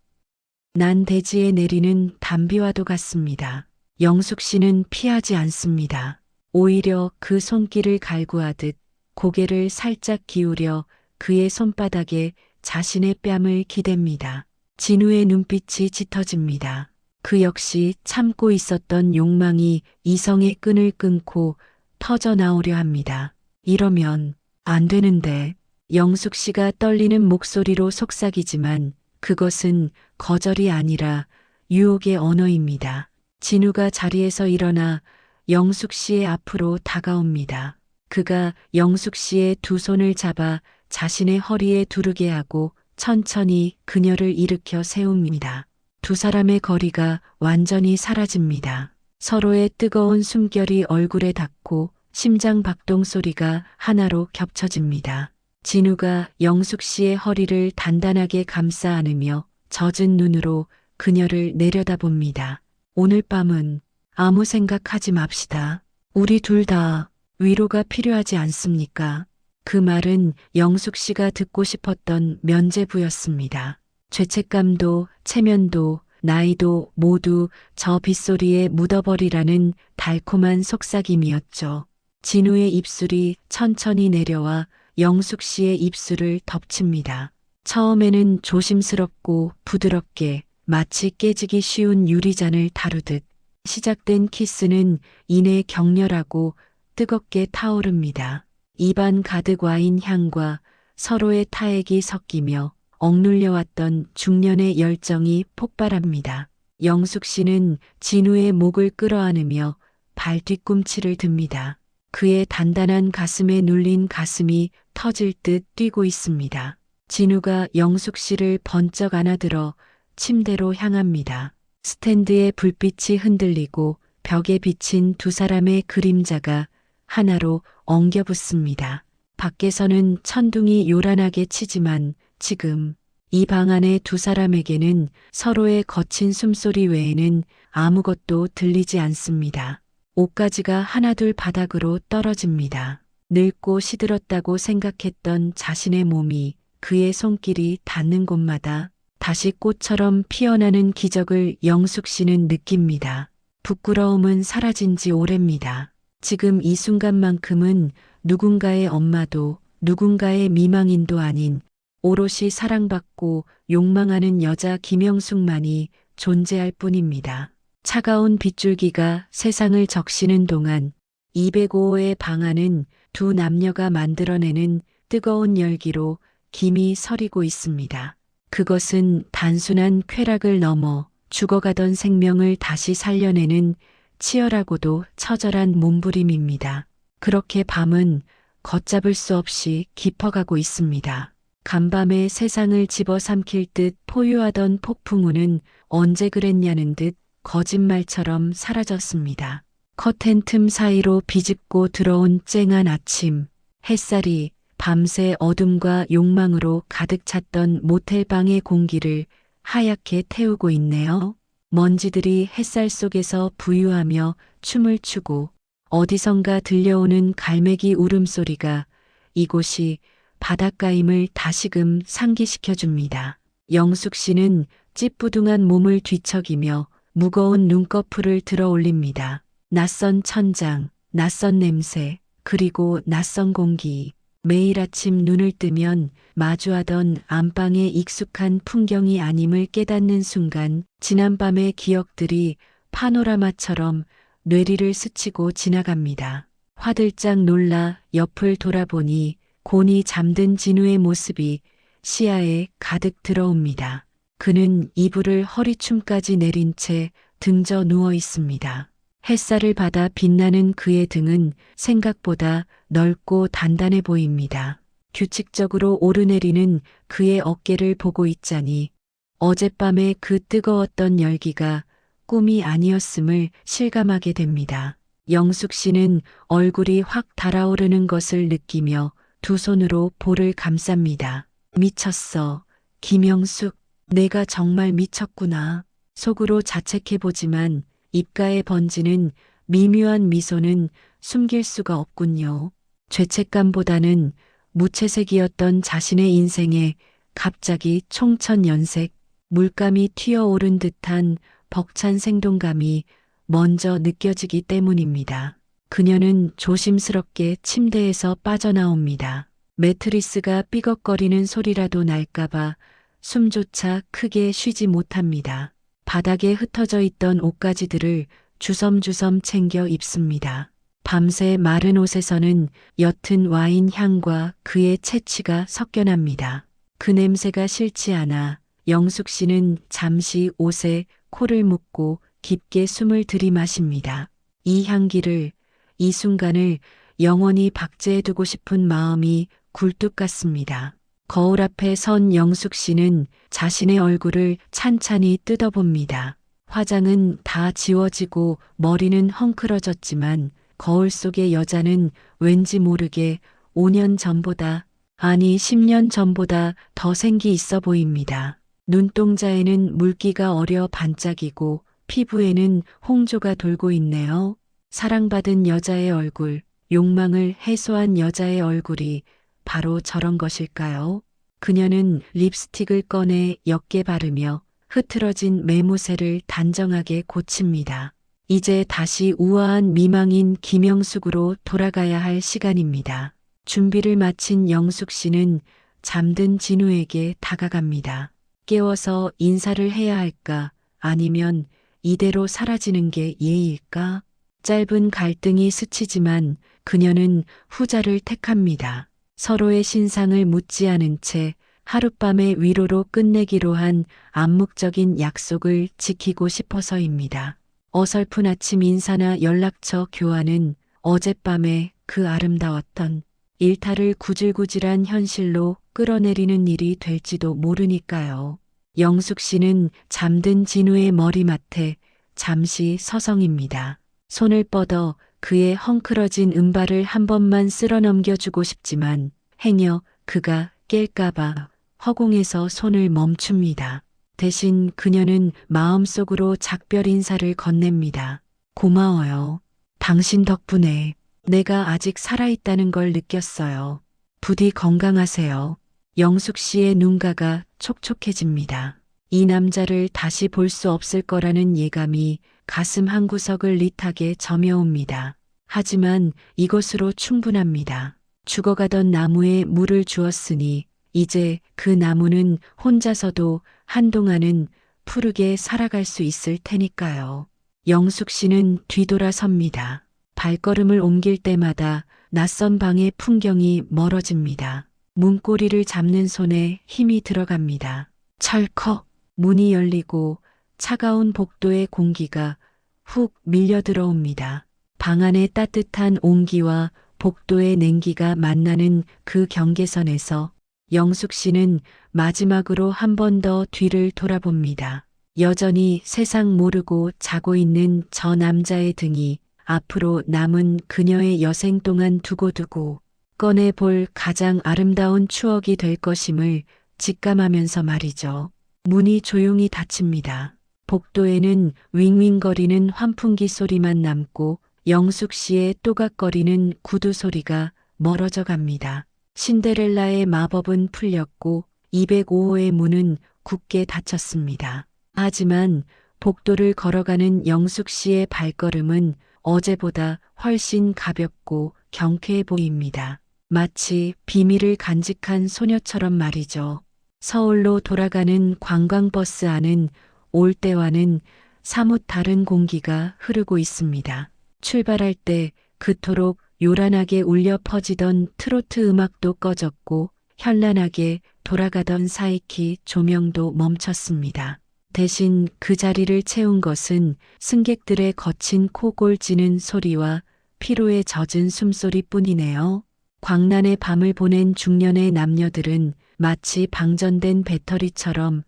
난 대지에 내리는 단비와도 같습니다. 영숙 씨는 피하지 않습니다. 오히려 그 손길을 갈구하듯 고개를 살짝 기울여 그의 손바닥에 자신의 뺨을 기댑니다. 진우의 눈빛이 짙어집니다. 그 역시 참고 있었던 욕망이 이성의 끈을 끊고 터져 나오려 합니다. 이러면 안 되는데. 영숙 씨가 떨리는 목소리로 속삭이지만 그것은 거절이 아니라 유혹의 언어입니다. 진우가 자리에서 일어나 영숙 씨의 앞으로 다가옵니다. 그가 영숙 씨의 두 손을 잡아 자신의 허리에 두르게 하고 천천히 그녀를 일으켜 세웁니다. 두 사람의 거리가 완전히 사라집니다. 서로의 뜨거운 숨결이 얼굴에 닿고 심장 박동 소리가 하나로 겹쳐집니다. 진우가 영숙 씨의 허리를 단단하게 감싸 안으며 젖은 눈으로 그녀를 내려다봅니다. 오늘 밤은 아무 생각하지 맙시다. 우리 둘 다 위로가 필요하지 않습니까? 그 말은 영숙 씨가 듣고 싶었던 면죄부였습니다. 죄책감도 체면도 나이도 모두 저 빗소리에 묻어버리라는 달콤한 속삭임이었죠. 진우의 입술이 천천히 내려와 영숙 씨의 입술을 덮칩니다. 처음에는 조심스럽고 부드럽게 마치 깨지기 쉬운 유리잔을 다루듯 시작된 키스는 이내 격렬하고 뜨겁게 타오릅니다. 입안 가득 와인 향과 서로의 타액이 섞이며 억눌려왔던 중년의 열정이 폭발합니다. 영숙 씨는 진우의 목을 끌어안으며 발 뒤꿈치를 듭니다. 그의 단단한 가슴에 눌린 가슴이 터질 듯 뛰고 있습니다. 진우가 영숙 씨를 번쩍 안아들어 침대로 향합니다. 스탠드의 불빛이 흔들리고 벽에 비친 두 사람의 그림자가 하나로 엉겨붙습니다. 밖에서는 천둥이 요란하게 치지만 지금 이 방 안의 두 사람에게는 서로의 거친 숨소리 외에는 아무것도 들리지 않습니다. 옷가지가 하나둘 바닥으로 떨어집니다. 늙고 시들었다고 생각했던 자신의 몸이 그의 손길이 닿는 곳마다 다시 꽃처럼 피어나는 기적을 영숙 씨는 느낍니다. 부끄러움은 사라진 지 오래입니다. 지금 이 순간만큼은 누군가의 엄마도 누군가의 미망인도 아닌 오롯이 사랑받고 욕망하는 여자 김영숙만이 존재할 뿐입니다. 차가운 빗줄기가 세상을 적시는 동안 205호의 방 안은 두 남녀가 만들어내는 뜨거운 열기로 김이 서리고 있습니다. 그것은 단순한 쾌락을 넘어 죽어가던 생명을 다시 살려내는 치열하고도 처절한 몸부림입니다. 그렇게 밤은 걷잡을 수 없이 깊어가고 있습니다. 간밤에 세상을 집어삼킬 듯 포효하던 폭풍우는 언제 그랬냐는 듯 거짓말처럼 사라졌습니다. 커튼 틈 사이로 비집고 들어온 쨍한 아침, 햇살이 밤새 어둠과 욕망으로 가득 찼던 모텔방의 공기를 하얗게 태우고 있네요. 먼지들이 햇살 속에서 부유하며 춤을 추고 어디선가 들려오는 갈매기 울음소리가 이곳이 바닷가임을 다시금 상기시켜줍니다. 영숙 씨는 찌뿌둥한 몸을 뒤척이며 무거운 눈꺼풀을 들어 올립니다. 낯선 천장, 낯선 냄새, 그리고 낯선 공기. 매일 아침 눈을 뜨면 마주하던 안방의 익숙한 풍경이 아님을 깨닫는 순간 지난밤의 기억들이 파노라마처럼 뇌리를 스치고 지나갑니다. 화들짝 놀라 옆을 돌아보니 곤히 잠든 진우의 모습이 시야에 가득 들어옵니다. 그는 이불을 허리춤까지 내린 채 등져 누워 있습니다. 햇살을 받아 빛나는 그의 등은 생각보다 넓고 단단해 보입니다. 규칙적으로 오르내리는 그의 어깨를 보고 있자니 어젯밤의 그 뜨거웠던 열기가 꿈이 아니었음을 실감하게 됩니다. 영숙 씨는 얼굴이 확 달아오르는 것을 느끼며 두 손으로 볼을 감쌉니다. 미쳤어. 김영숙, 내가 정말 미쳤구나. 속으로 자책해보지만 입가에 번지는 미묘한 미소는 숨길 수가 없군요. 죄책감보다는 무채색이었던 자신의 인생에 갑자기 총천연색, 물감이 튀어오른 듯한 벅찬 생동감이 먼저 느껴지기 때문입니다. 그녀는 조심스럽게 침대에서 빠져나옵니다. 매트리스가 삐걱거리는 소리라도 날까봐 숨조차 크게 쉬지 못합니다. 바닥에 흩어져 있던 옷가지들을 주섬주섬 챙겨 입습니다. 밤새 마른 옷에서는 옅은 와인 향과 그의 채취가 섞여납니다. 그 냄새가 싫지 않아 영숙 씨는 잠시 옷에 코를 묶고 깊게 숨을 들이마십니다. 이 향기를, 이 순간을 영원히 박제해두고 싶은 마음이 굴뚝 같습니다. 거울 앞에 선 영숙 씨는 자신의 얼굴을 찬찬히 뜯어봅니다. 화장은 다 지워지고 머리는 헝클어졌지만 거울 속의 여자는 왠지 모르게 5년 전보다, 아니 10년 전보다 더 생기 있어 보입니다. 눈동자에는 물기가 어려 반짝이고 피부에는 홍조가 돌고 있네요. 사랑받은 여자의 얼굴, 욕망을 해소한 여자의 얼굴이 바로 저런 것일까요? 그녀는 립스틱을 꺼내 옅게 바르며 흐트러진 매무새를 단정하게 고칩니다. 이제 다시 우아한 미망인 김영숙으로 돌아가야 할 시간입니다. 준비를 마친 영숙 씨는 잠든 진우에게 다가갑니다. 깨워서 인사를 해야 할까? 아니면 이대로 사라지는 게 예의일까? 짧은 갈등이 스치지만 그녀는 후자를 택합니다. 서로의 신상을 묻지 않은 채 하룻밤의 위로로 끝내기로 한 암묵적인 약속을 지키고 싶어서입니다. 어설픈 아침 인사나 연락처 교환은 어젯밤의 그 아름다웠던 일탈을 구질구질한 현실로 끌어내리는 일이 될지도 모르니까요. 영숙 씨는 잠든 진우의 머리맡에 잠시 서성입니다. 손을 뻗어 그의 헝클어진 은발을 한 번만 쓸어 넘겨주고 싶지만 행여 그가 깰까봐 허공에서 손을 멈춥니다. 대신 그녀는 마음속으로 작별 인사를 건넵니다. 고마워요. 당신 덕분에 내가 아직 살아있다는 걸 느꼈어요. 부디 건강하세요. 영숙 씨의 눈가가 촉촉해집니다. 이 남자를 다시 볼 수 없을 거라는 예감이 가슴 한구석을 lit하게 저며옵니다. 하지만 이것으로 충분합니다. 죽어가던 나무에 물을 주었으니 이제 그 나무는 혼자서도 한동안은 푸르게 살아갈 수 있을 테니까요. 영숙 씨는 뒤돌아섭니다. 발걸음을 옮길 때마다 낯선 방의 풍경이 멀어집니다. 문고리를 잡는 손에 힘이 들어갑니다. 철컥 문이 열리고 차가운 복도의 공기가 훅 밀려 들어옵니다. 방 안의 따뜻한 온기와 복도의 냉기가 만나는 그 경계선에서 영숙 씨는 마지막으로 한 번 더 뒤를 돌아봅니다. 여전히 세상 모르고 자고 있는 저 남자의 등이 앞으로 남은 그녀의 여생 동안 두고두고 꺼내볼 가장 아름다운 추억이 될 것임을 직감하면서 말이죠. 문이 조용히 닫힙니다. 복도에는 윙윙거리는 환풍기 소리만 남고 영숙 씨의 또각거리는 구두 소리가 멀어져 갑니다. 신데렐라의 마법은 풀렸고 205호의 문은 굳게 닫혔습니다. 하지만 복도를 걸어가는 영숙 씨의 발걸음은 어제보다 훨씬 가볍고 경쾌해 보입니다. 마치 비밀을 간직한 소녀처럼 말이죠. 서울로 돌아가는 관광버스 안은 올 때와는 사뭇 다른 공기가 흐르고 있습니다. 출발할 때 그토록 요란하게 울려 퍼지던 트로트 음악도 꺼졌고 현란하게 돌아가던 사이키 조명도 멈췄습니다. 대신 그 자리를 채운 것은 승객들의 거친 코골지는 소리와 피로에 젖은 숨소리뿐이네요. 광란의 밤을 보낸 중년의 남녀들은 마치 방전된 배터리처럼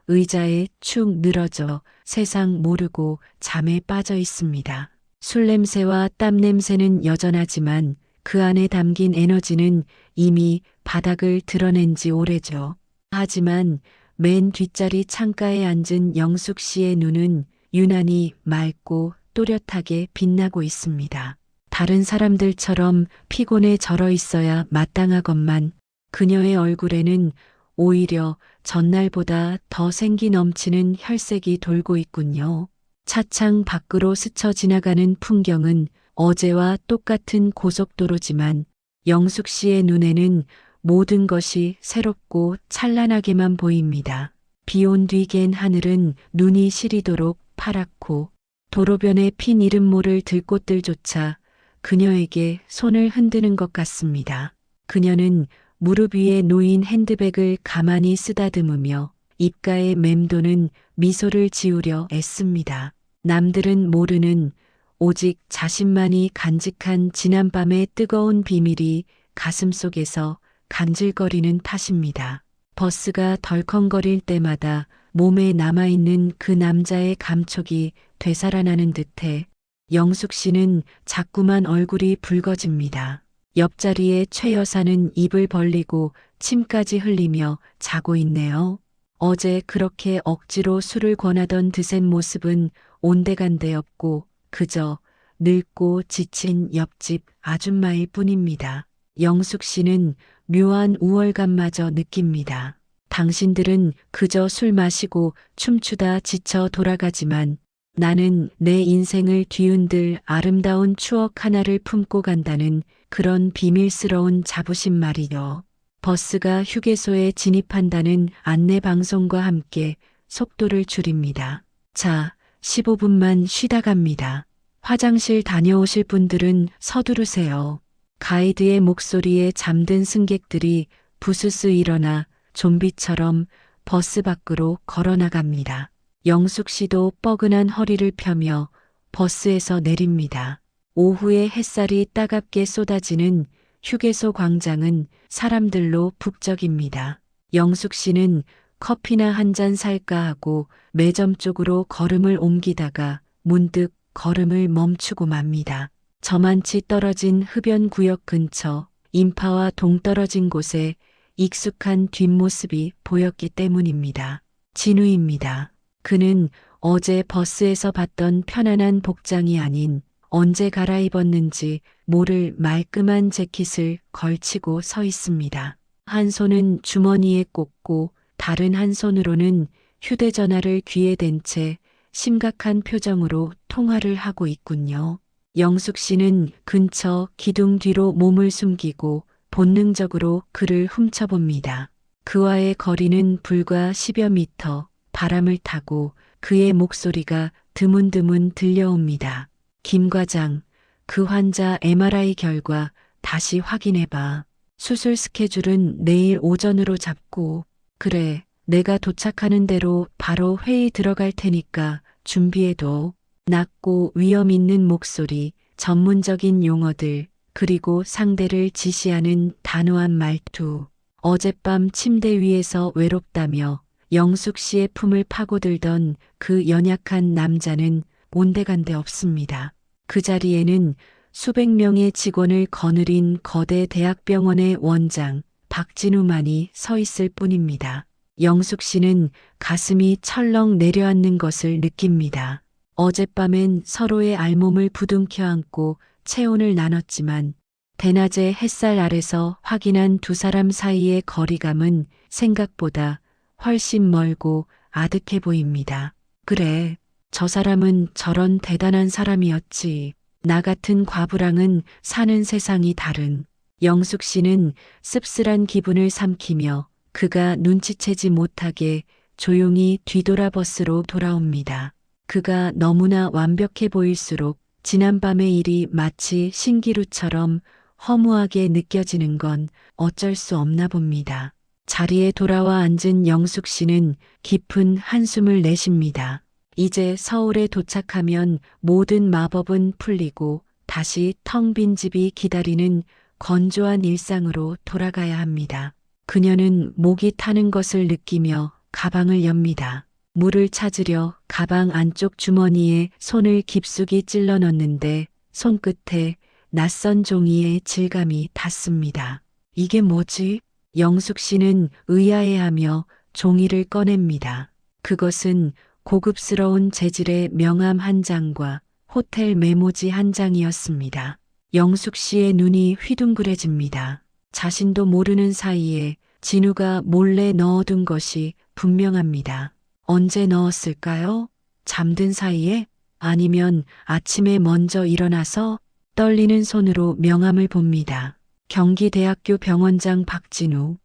의자에 축 늘어져 세상 모르고 잠에 빠져 있습니다. 술 냄새와 땀 냄새는 여전하지만 그 안에 담긴 에너지는 이미 바닥을 드러낸 지 오래죠. 하지만 맨 뒷자리 창가에 앉은 영숙 씨의 눈은 유난히 맑고 또렷하게 빛나고 있습니다. 다른 사람들처럼 피곤에 절어 있어야 마땅하건만 그녀의 얼굴에는 오히려 전날보다 더 생기 넘치는 혈색이 돌고 있군요. 차창 밖으로 스쳐 지나가는 풍경은 어제와 똑같은 고속도로지만 영숙 씨의 눈에는 모든 것이 새롭고 찬란하게만 보입니다. 비온 뒤 갠 하늘은 눈이 시리도록 파랗고 도로변에 핀 이름 모를 들꽃들조차 그녀에게 손을 흔드는 것 같습니다. 그녀는 무릎 위에 놓인 핸드백을 가만히 쓰다듬으며 입가에 맴도는 미소를 지우려 애씁니다. 남들은 모르는 오직 자신만이 간직한 지난밤의 뜨거운 비밀이 가슴속에서 간질거리는 탓입니다. 버스가 덜컹거릴 때마다 몸에 남아있는 그 남자의 감촉이 되살아나는 듯해 영숙 씨는 자꾸만 얼굴이 붉어집니다. 옆자리에 최 여사는 입을 벌리고 침까지 흘리며 자고 있네요. 어제 그렇게 억지로 술을 권하던 드센 모습은 온데간데 없고 그저 늙고 지친 옆집 아줌마일 뿐입니다. 영숙 씨는 묘한 우월감마저 느낍니다. 당신들은 그저 술 마시고 춤추다 지쳐 돌아가지만 나는 내 인생을 뒤흔들 아름다운 추억 하나를 품고 간다는 그런 비밀스러운 자부심 말이요. 버스가 휴게소에 진입한다는 안내 방송과 함께 속도를 줄입니다. 자, 15분만 쉬다 갑니다. 화장실 다녀오실 분들은 서두르세요. 가이드의 목소리에 잠든 승객들이 부스스 일어나 좀비처럼 버스 밖으로 걸어나갑니다. 영숙 씨도 뻐근한 허리를 펴며 버스에서 내립니다. 오후에 햇살이 따갑게 쏟아지는 휴게소 광장은 사람들로 북적입니다. 영숙 씨는 커피나 한 잔 살까 하고 매점 쪽으로 걸음을 옮기다가 문득 걸음을 멈추고 맙니다. 저만치 떨어진 흡연 구역 근처 인파와 동떨어진 곳에 익숙한 뒷모습이 보였기 때문입니다. 진우입니다. 그는 어제 버스에서 봤던 편안한 복장이 아닌 언제 갈아입었는지 모를 말끔한 재킷을 걸치고 서 있습니다. 한 손은 주머니에 꽂고 다른 한 손으로는 휴대전화를 귀에 댄 채 심각한 표정으로 통화를 하고 있군요. 영숙 씨는 근처 기둥 뒤로 몸을 숨기고 본능적으로 그를 훔쳐봅니다. 그와의 거리는 불과 10여 미터. 바람을 타고 그의 목소리가 드문드문 들려옵니다. 김 과장, 그 환자 MRI 결과 다시 확인해봐. 수술 스케줄은 내일 오전으로 잡고. 그래, 내가 도착하는 대로 바로 회의 들어갈 테니까 준비해둬. 낮고 위험 있는 목소리, 전문적인 용어들, 그리고 상대를 지시하는 단호한 말투. 어젯밤 침대 위에서 외롭다며 영숙 씨의 품을 파고들던 그 연약한 남자는 온데간데 없습니다. 그 자리에는 수백 명의 직원을 거느린 거대 대학병원의 원장 박진우만이 서 있을 뿐입니다. 영숙 씨는 가슴이 철렁 내려앉는 것을 느낍니다. 어젯밤엔 서로의 알몸을 부둥켜 안고 체온을 나눴지만 대낮의 햇살 아래서 확인한 두 사람 사이의 거리감은 생각보다 훨씬 멀고 아득해 보입니다. 그래, 저 사람은 저런 대단한 사람이었지. 나 같은 과부랑은 사는 세상이 다른. 영숙 씨는 씁쓸한 기분을 삼키며 그가 눈치채지 못하게 조용히 뒤돌아 버스로 돌아옵니다. 그가 너무나 완벽해 보일수록 지난밤의 일이 마치 신기루처럼 허무하게 느껴지는 건 어쩔 수 없나 봅니다. 자리에 돌아와 앉은 영숙 씨는 깊은 한숨을 내쉽니다. 이제 서울에 도착하면 모든 마법은 풀리고 다시 텅 빈 집이 기다리는 건조한 일상으로 돌아가야 합니다. 그녀는 목이 타는 것을 느끼며 가방을 엽니다. 물을 찾으려 가방 안쪽 주머니에 손을 깊숙이 찔러 넣는데 손끝에 낯선 종이의 질감이 닿습니다. 이게 뭐지? 영숙 씨는 의아해하며 종이를 꺼냅니다. 그것은 고급스러운 재질의 명함 한 장과 호텔 메모지 한 장이었습니다. 영숙 씨의 눈이 휘둥그레집니다. 자신도 모르는 사이에 진우가 몰래 넣어둔 것이 분명합니다. 언제 넣었을까요? 잠든 사이에? 아니면 아침에 먼저 일어나서? 떨리는 손으로 명함을 봅니다. 경기대학교 병원장 박진우.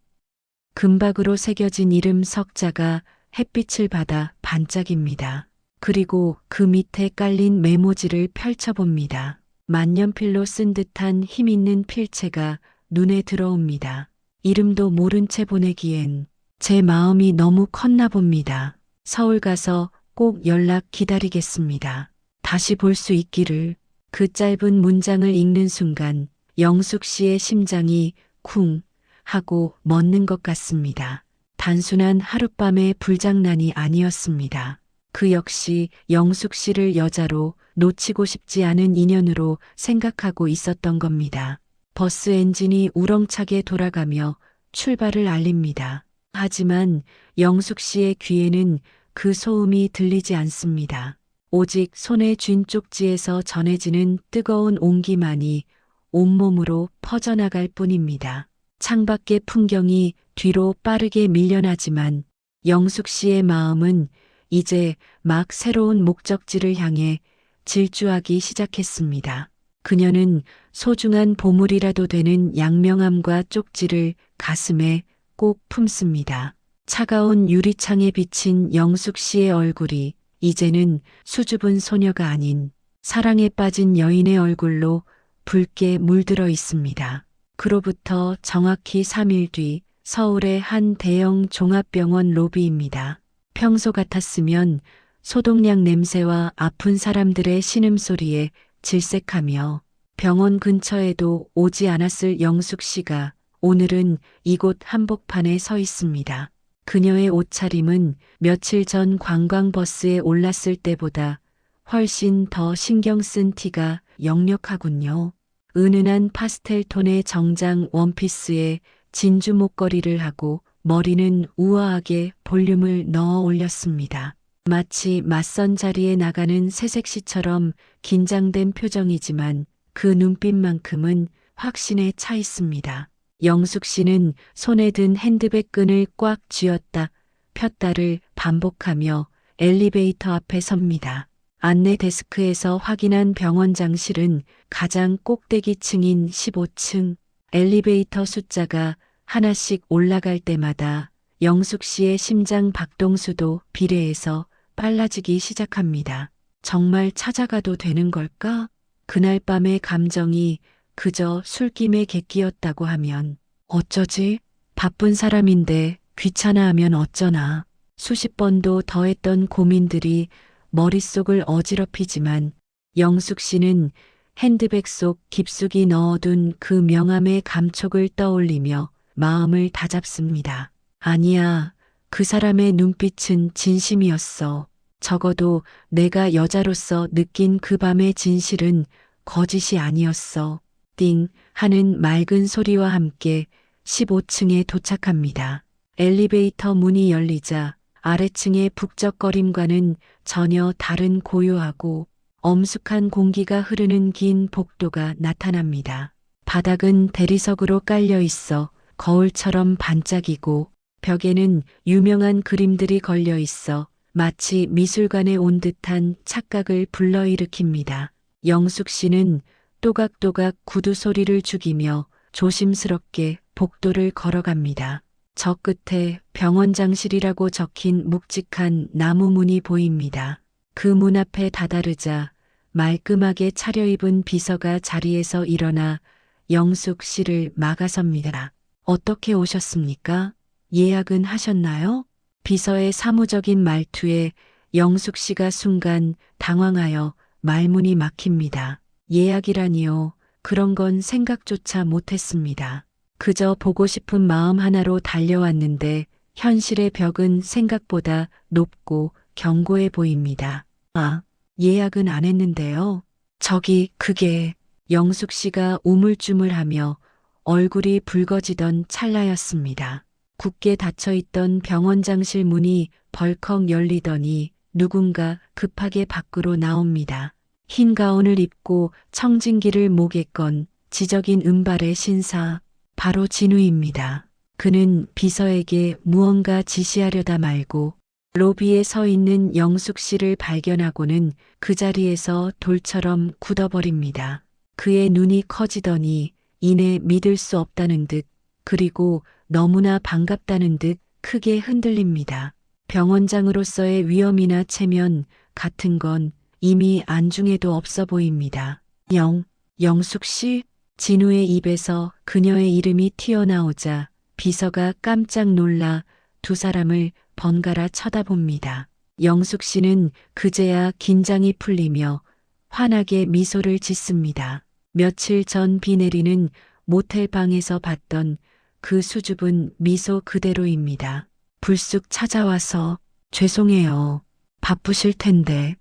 금박으로 새겨진 이름 석자가 햇빛을 받아 반짝입니다. 그리고 그 밑에 깔린 메모지를 펼쳐봅니다. 만년필로 쓴 듯한 힘있는 필체가 눈에 들어옵니다. 이름도 모른 채 보내기엔 제 마음이 너무 컸나 봅니다. 서울 가서 꼭 연락 기다리겠습니다. 다시 볼 수 있기를. 그 짧은 문장을 읽는 순간 영숙 씨의 심장이 쿵 하고 멎는 것 같습니다. 단순한 하룻밤의 불장난이 아니었습니다. 그 역시 영숙 씨를 여자로 놓치고 싶지 않은 인연으로 생각하고 있었던 겁니다. 버스 엔진이 우렁차게 돌아가며 출발을 알립니다. 하지만 영숙 씨의 귀에는 그 소음이 들리지 않습니다. 오직 손에 쥔 쪽지에서 전해지는 뜨거운 온기만이 온몸으로 퍼져나갈 뿐입니다. 창밖의 풍경이 뒤로 빠르게 밀려나지만 영숙 씨의 마음은 이제 막 새로운 목적지를 향해 질주하기 시작했습니다. 그녀는 소중한 보물이라도 되는 양명함과 쪽지를 가슴에 꼭 품습니다. 차가운 유리창에 비친 영숙 씨의 얼굴이 이제는 수줍은 소녀가 아닌 사랑에 빠진 여인의 얼굴로 붉게 물들어 있습니다. 그로부터 정확히 3일 뒤 서울의 한 대형 종합병원 로비입니다. 평소 같았으면 소독약 냄새와 아픈 사람들의 신음소리에 질색하며 병원 근처에도 오지 않았을 영숙 씨가 오늘은 이곳 한복판에 서 있습니다. 그녀의 옷차림은 며칠 전 관광버스에 올랐을 때보다 훨씬 더 신경 쓴 티가 역력하군요. 은은한 파스텔 톤의 정장 원피스에 진주 목걸이를 하고 머리는 우아하게 볼륨을 넣어 올렸습니다. 마치 맞선 자리에 나가는 새색시처럼 긴장된 표정이지만 그 눈빛만큼은 확신에 차 있습니다. 영숙 씨는 손에 든 핸드백 끈을 꽉 쥐었다 폈다를 반복하며 엘리베이터 앞에 섭니다. 안내 데스크에서 확인한 병원장실은 가장 꼭대기층인 15층. 엘리베이터 숫자가 하나씩 올라갈 때마다 영숙 씨의 심장 박동수도 비례해서 빨라지기 시작합니다. 정말 찾아가도 되는 걸까? 그날 밤의 감정이 그저 술김에 객기였다고 하면 어쩌지? 바쁜 사람인데 귀찮아하면 어쩌나. 수십 번도 더했던 고민들이 머릿속을 어지럽히지만 영숙 씨는 핸드백 속 깊숙이 넣어둔 그 명함의 감촉을 떠올리며 마음을 다잡습니다. 아니야, 그 사람의 눈빛은 진심이었어. 적어도 내가 여자로서 느낀 그 밤의 진실은 거짓이 아니었어. 띵 하는 맑은 소리와 함께 15층에 도착합니다. 엘리베이터 문이 열리자 아래층의 북적거림과는 전혀 다른 고요하고 엄숙한 공기가 흐르는 긴 복도가 나타납니다. 바닥은 대리석으로 깔려 있어 거울처럼 반짝이고 벽에는 유명한 그림들이 걸려 있어 마치 미술관에 온 듯한 착각을 불러일으킵니다. 영숙 씨는 또각또각 구두 소리를 죽이며 조심스럽게 복도를 걸어갑니다. 저 끝에 병원장실이라고 적힌 묵직한 나무 문이 보입니다. 그 문 앞에 다다르자 말끔하게 차려입은 비서가 자리에서 일어나 영숙 씨를 막아섭니다. 어떻게 오셨습니까? 예약은 하셨나요? 비서의 사무적인 말투에 영숙 씨가 순간 당황하여 말문이 막힙니다. 예약이라니요. 그런 건 생각조차 못했습니다. 그저 보고 싶은 마음 하나로 달려왔는데 현실의 벽은 생각보다 높고 견고해 보입니다. 아, 예약은 안 했는데요. 그게 영숙 씨가 우물쭈물하며 얼굴이 붉어지던 찰나였습니다. 굳게 닫혀있던 병원장실 문이 벌컥 열리더니 누군가 급하게 밖으로 나옵니다. 흰 가운을 입고 청진기를 목에 건 지적인 은발의 신사, 바로 진우입니다. 그는 비서에게 무언가 지시하려다 말고 로비에 서 있는 영숙 씨를 발견하고는 그 자리에서 돌처럼 굳어버립니다. 그의 눈이 커지더니 이내 믿을 수 없다는 듯, 그리고 너무나 반갑다는 듯 크게 흔들립니다. 병원장으로서의 위험이나 체면 같은 건 이미 안중에도 없어 보입니다. 영숙 씨? 진우의 입에서 그녀의 이름이 튀어나오자 비서가 깜짝 놀라 두 사람을 번갈아 쳐다봅니다. 영숙 씨는 그제야 긴장이 풀리며 환하게 미소를 짓습니다. 며칠 전 비 내리는 모텔 방에서 봤던 그 수줍은 미소 그대로입니다. 불쑥 찾아와서 죄송해요. 바쁘실 텐데.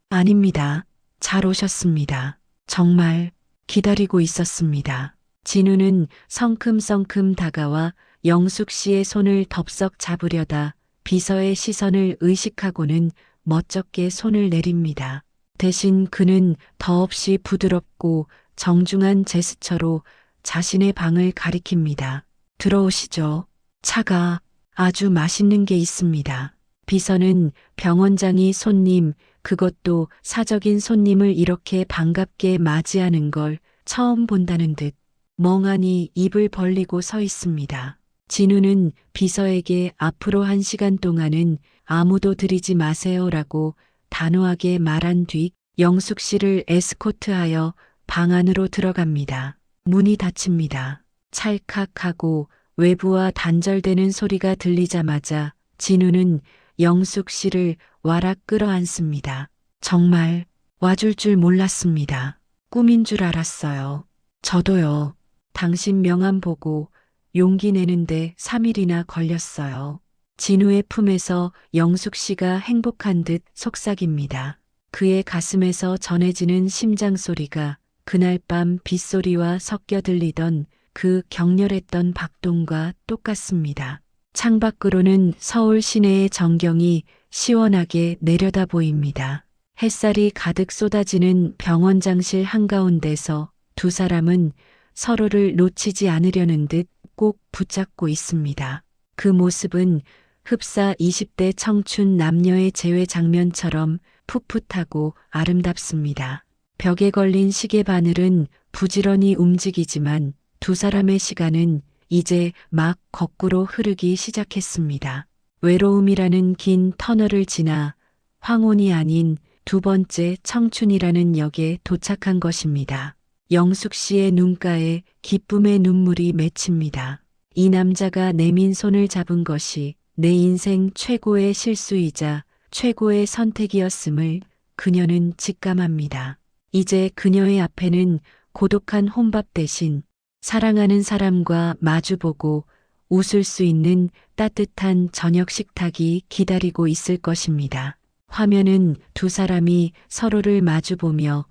아닙니다. 잘 오셨습니다. 정말 기다리고 있었습니다. 진우는 성큼성큼 다가와 영숙 씨의 손을 덥석 잡으려다 비서의 시선을 의식하고는 멋쩍게 손을 내립니다. 대신 그는 더없이 부드럽고 정중한 제스처로 자신의 방을 가리킵니다. 들어오시죠. 차가 아주 맛있는 게 있습니다. 비서는 병원장이 손님, 그것도 사적인 손님을 이렇게 반갑게 맞이하는 걸 처음 본다는 듯 멍하니 입을 벌리고 서 있습니다. 진우는 비서에게 앞으로 1시간 동안은 아무도 들이지 마세요라고 단호하게 말한 뒤 영숙 씨를 에스코트하여 방 안으로 들어갑니다. 문이 닫힙니다. 찰칵하고 외부와 단절되는 소리가 들리자마자 진우는 영숙 씨를 와락 끌어안습니다. 정말 와줄 줄 몰랐습니다. 꿈인 줄 알았어요. 저도요. 당신 명함 보고 용기 내는데 3일이나 걸렸어요. 진우의 품에서 영숙 씨가 행복한 듯 속삭입니다. 그의 가슴에서 전해지는 심장 소리가 그날 밤 빗소리와 섞여 들리던 그 격렬했던 박동과 똑같습니다. 창밖으로는 서울 시내의 전경이 시원하게 내려다 보입니다. 햇살이 가득 쏟아지는 병원장실 한가운데서 두 사람은 서로를 놓치지 않으려는 듯 꼭 붙잡고 있습니다. 그 모습은 흡사 20대 청춘 남녀의 재회 장면처럼 풋풋하고 아름답습니다. 벽에 걸린 시계 바늘은 부지런히 움직이지만 두 사람의 시간은 이제 막 거꾸로 흐르기 시작했습니다. 외로움이라는 긴 터널을 지나 황혼이 아닌 두 번째 청춘이라는 역에 도착한 것입니다. 영숙 씨의 눈가에 기쁨의 눈물이 맺힙니다. 이 남자가 내민 손을 잡은 것이 내 인생 최고의 실수이자 최고의 선택이었음을 그녀는 직감합니다. 이제 그녀의 앞에는 고독한 혼밥 대신 사랑하는 사람과 마주보고 웃을 수 있는 따뜻한 저녁 식탁이 기다리고 있을 것입니다. 화면은 두 사람이 서로를 마주보며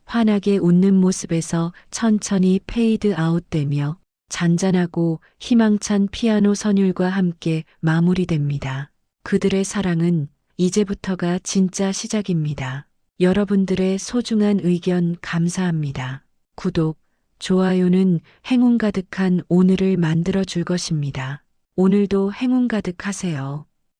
환하게 웃는 모습에서 천천히 페이드 아웃되며 잔잔하고 희망찬 피아노 선율과 함께 마무리됩니다. 그들의 사랑은 이제부터가 진짜 시작입니다. 여러분들의 소중한 의견 감사합니다. 구독, 좋아요는 행운 가득한 오늘을 만들어 줄 것입니다. 오늘도 행운 가득하세요.